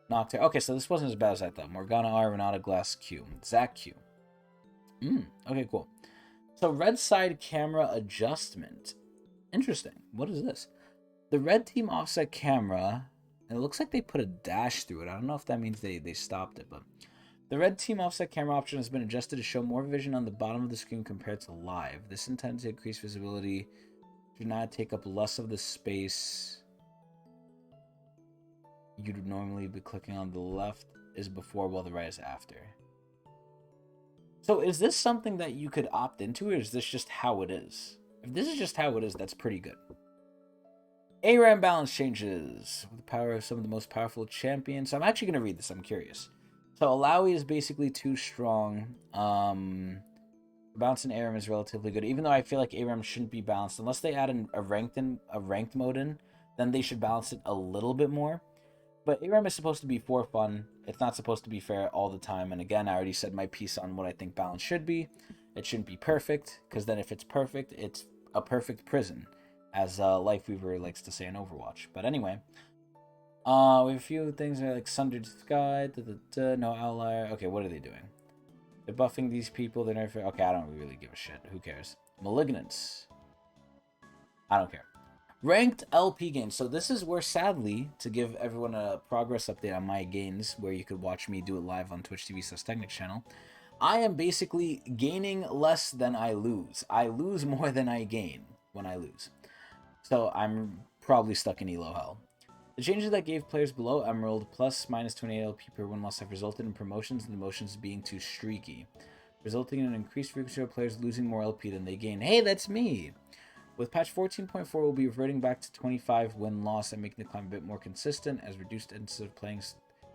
Nocturne. Okay, so this wasn't as bad as I thought. Morgana R, Renata Glass Q, Zac Q. Okay, cool. So red side camera adjustment. Interesting. What is this? The red team offset camera, and it looks like they put a dash through it. I don't know if that means they stopped it, but the red team offset camera option has been adjusted to show more vision on the bottom of the screen compared to live. This intended to increase visibility, do not take up less of the space you'd normally be clicking on. The left is before, while the right is after. So is this something that you could opt into, or is this just how it is? If this is just how it is, that's pretty good. ARAM balance changes with the power of some of the most powerful champions. So I'm actually going to read this. I'm curious. So Alawi is basically too strong. The balance in ARAM is relatively good, even though I feel like ARAM shouldn't be balanced unless they add a ranked mode in. Then they should balance it a little bit more. But ARAM is supposed to be for fun. It's not supposed to be fair all the time. And again, I already said my piece on what I think balance should be. It shouldn't be perfect, because then if it's perfect, it's a perfect prison, as Lifeweaver likes to say in Overwatch. But anyway, we have a few things that are like Sundered Sky, no outlier. Okay, what are they doing? They're buffing these people. They're never. Okay, I don't really give a shit. Who cares? Malignants. I don't care. Ranked LP gains. So this is where, sadly, to give everyone a progress update on my gains, where you could watch me do it live on Twitch TV/Tecnics channel, I am basically gaining less than I lose. I lose more than I gain when I lose. So I'm probably stuck in elo hell. The changes that gave players below Emerald plus minus 28 LP per win loss have resulted in promotions and demotions being too streaky, resulting in an increased frequency of players losing more LP than they gain. Hey, that's me! With patch 14.4, we'll be reverting back to 25 win-loss and making the climb a bit more consistent, as reduced instances of playing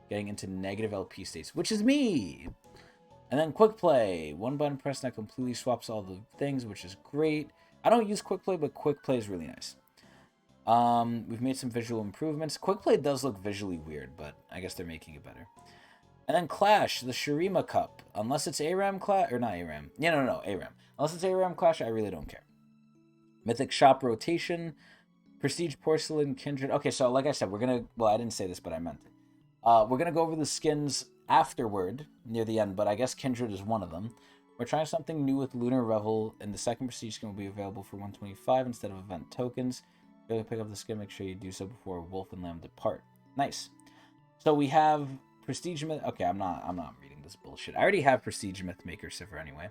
getting into negative LP states, which is me! And then Quick Play. One button press that completely swaps all the things, which is great. I don't use Quick Play, but Quick Play is really nice. We've made some visual improvements. Quick Play does look visually weird, but I guess they're making it better. And then Clash, the Shurima Cup. Unless it's ARAM Clash, or not ARAM. Yeah, no, ARAM. Unless it's ARAM Clash, I really don't care. Mythic Shop Rotation, Prestige Porcelain, Kindred. Okay, so like I said, we're gonna, well, I didn't say this, but I meant it. We're gonna go over the skins afterward, near the end, but I guess Kindred is one of them. We're trying something new with Lunar Revel, and the second Prestige skin will be available for 125 instead of event tokens. If you pick up the skin, make sure you do so before Wolf and Lamb depart. Nice. So we have Prestige Myth. Okay, I'm not reading this bullshit. I already have Prestige Mythmaker Cipher anyway.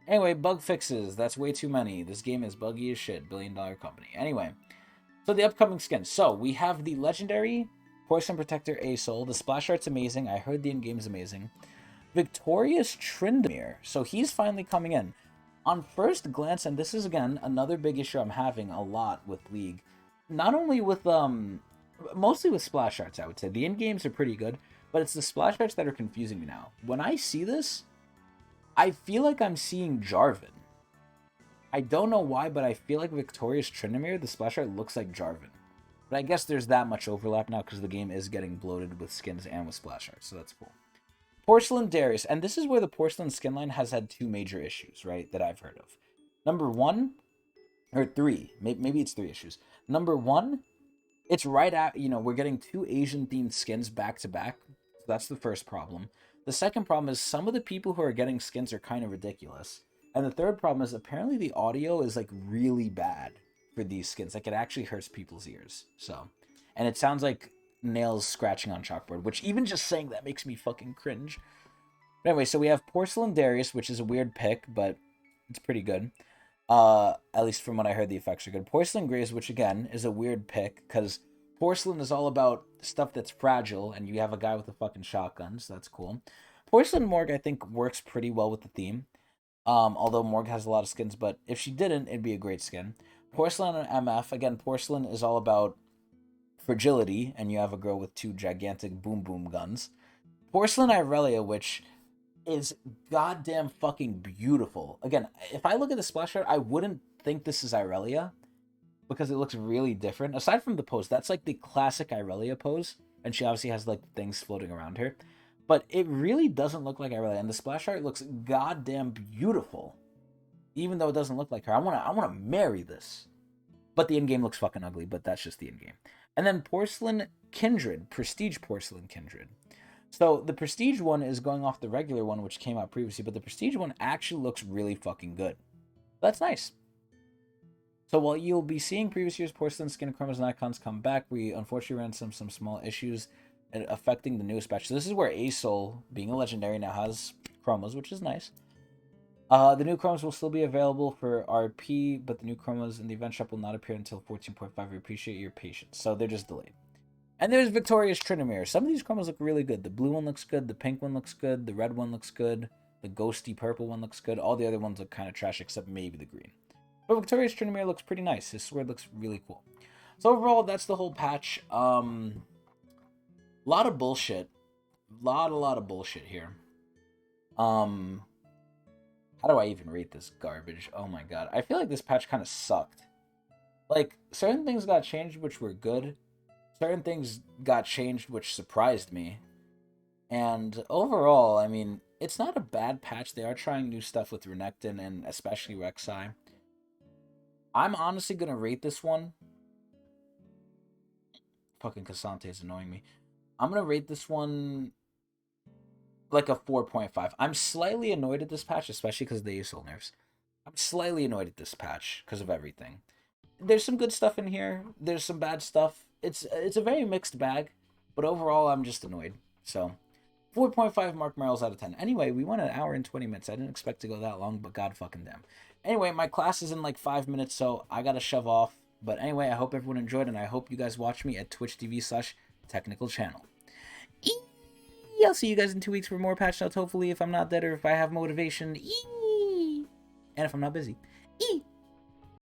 Anyway, bug fixes. That's way too many. This game is buggy as shit. $1 billion company. Anyway, so the upcoming skins. So we have the legendary Poison Protector A-Soul. The splash art's amazing. I heard the in-game is amazing. Victorious Tryndamere. So he's finally coming in. On first glance, and this is again another big issue I'm having a lot with League. Not only with mostly with splash arts, I would say. The in-games are pretty good, but it's the splash arts that are confusing me now. When I see this, I feel like I'm seeing Jarvan. I don't know why, but I feel like Victorious Tryndamere, the splash art looks like Jarvan. But I guess there's that much overlap now because the game is getting bloated with skins and with splash art, so that's cool. Porcelain Darius, and this is where the Porcelain skin line has had two major issues, right, that I've heard of. Number one, or three, maybe it's 3 issues. Number one, it's right at, we're getting 2 Asian-themed skins back-to-back, so that's the first problem. The second problem is some of the people who are getting skins are kind of ridiculous. And the third problem is apparently the audio is like really bad for these skins. Like it actually hurts people's ears. So, and it sounds like nails scratching on chalkboard, which even just saying that makes me fucking cringe. But anyway, so we have Porcelain Darius, which is a weird pick, but it's pretty good. At least from what I heard, the effects are good. Porcelain Graves, which again is a weird pick because Porcelain is all about stuff that's fragile, and you have a guy with a fucking shotgun, so that's cool. Porcelain Morg, I think, works pretty well with the theme. Although Morg has a lot of skins, but if she didn't, it'd be a great skin. Porcelain and MF, again, Porcelain is all about fragility, and you have a girl with 2 gigantic boom boom guns. Porcelain Irelia, which is goddamn fucking beautiful. Again, if I look at the splash art, I wouldn't think this is Irelia, because it looks really different. Aside from the pose, that's like the classic Irelia pose, and she obviously has like things floating around her. But it really doesn't look like Irelia, and the splash art looks goddamn beautiful. Even though it doesn't look like her. I wanna marry this. But the in-game looks fucking ugly, but that's just the in-game. And then Porcelain Kindred, Prestige Porcelain Kindred. So the Prestige one is going off the regular one, which came out previously, but the Prestige one actually looks really fucking good. That's nice. So while you'll be seeing previous year's Porcelain skin chromas and icons come back, we unfortunately ran some small issues affecting the newest batch. So this is where A-Soul, being a legendary, now has chromas, which is nice. The new chromas will still be available for RP, but the new chromas in the event shop will not appear until 14.5. We appreciate your patience. So they're just delayed. And there's Victorious Tryndamere. Some of these chromas look really good. The blue one looks good, the pink one looks good, the red one looks good, the ghosty purple one looks good. All the other ones look kind of trash except maybe the green. But Victorious Tryndamere looks pretty nice. His sword looks really cool. So overall, that's the whole patch. Lot of bullshit. Lot of bullshit here. How do I even rate this garbage? Oh my god. I feel like this patch kind of sucked. Like, certain things got changed which were good. Certain things got changed which surprised me. And overall, I mean, it's not a bad patch. They are trying new stuff with Renekton and especially Rek'Sai. I'm honestly going to rate this one. Fucking Cassante is annoying me. I'm going to rate this one like a 4.5. I'm slightly annoyed at this patch, especially because of the ASOL nerfs. I'm slightly annoyed at this patch because of everything. There's some good stuff in here. There's some bad stuff. It's a very mixed bag, but overall, I'm just annoyed. So, 4.5 Marc Merrills out of 10. Anyway, we went an hour and 20 minutes. I didn't expect to go that long, but god fucking damn. Anyway, my class is in like 5 minutes, so I gotta shove off. But anyway, I hope everyone enjoyed, and I hope you guys watch me at twitch.tv/technical channel. I'll see you guys in 2 weeks for more patch notes, hopefully, if I'm not dead or if I have motivation. And if I'm not busy.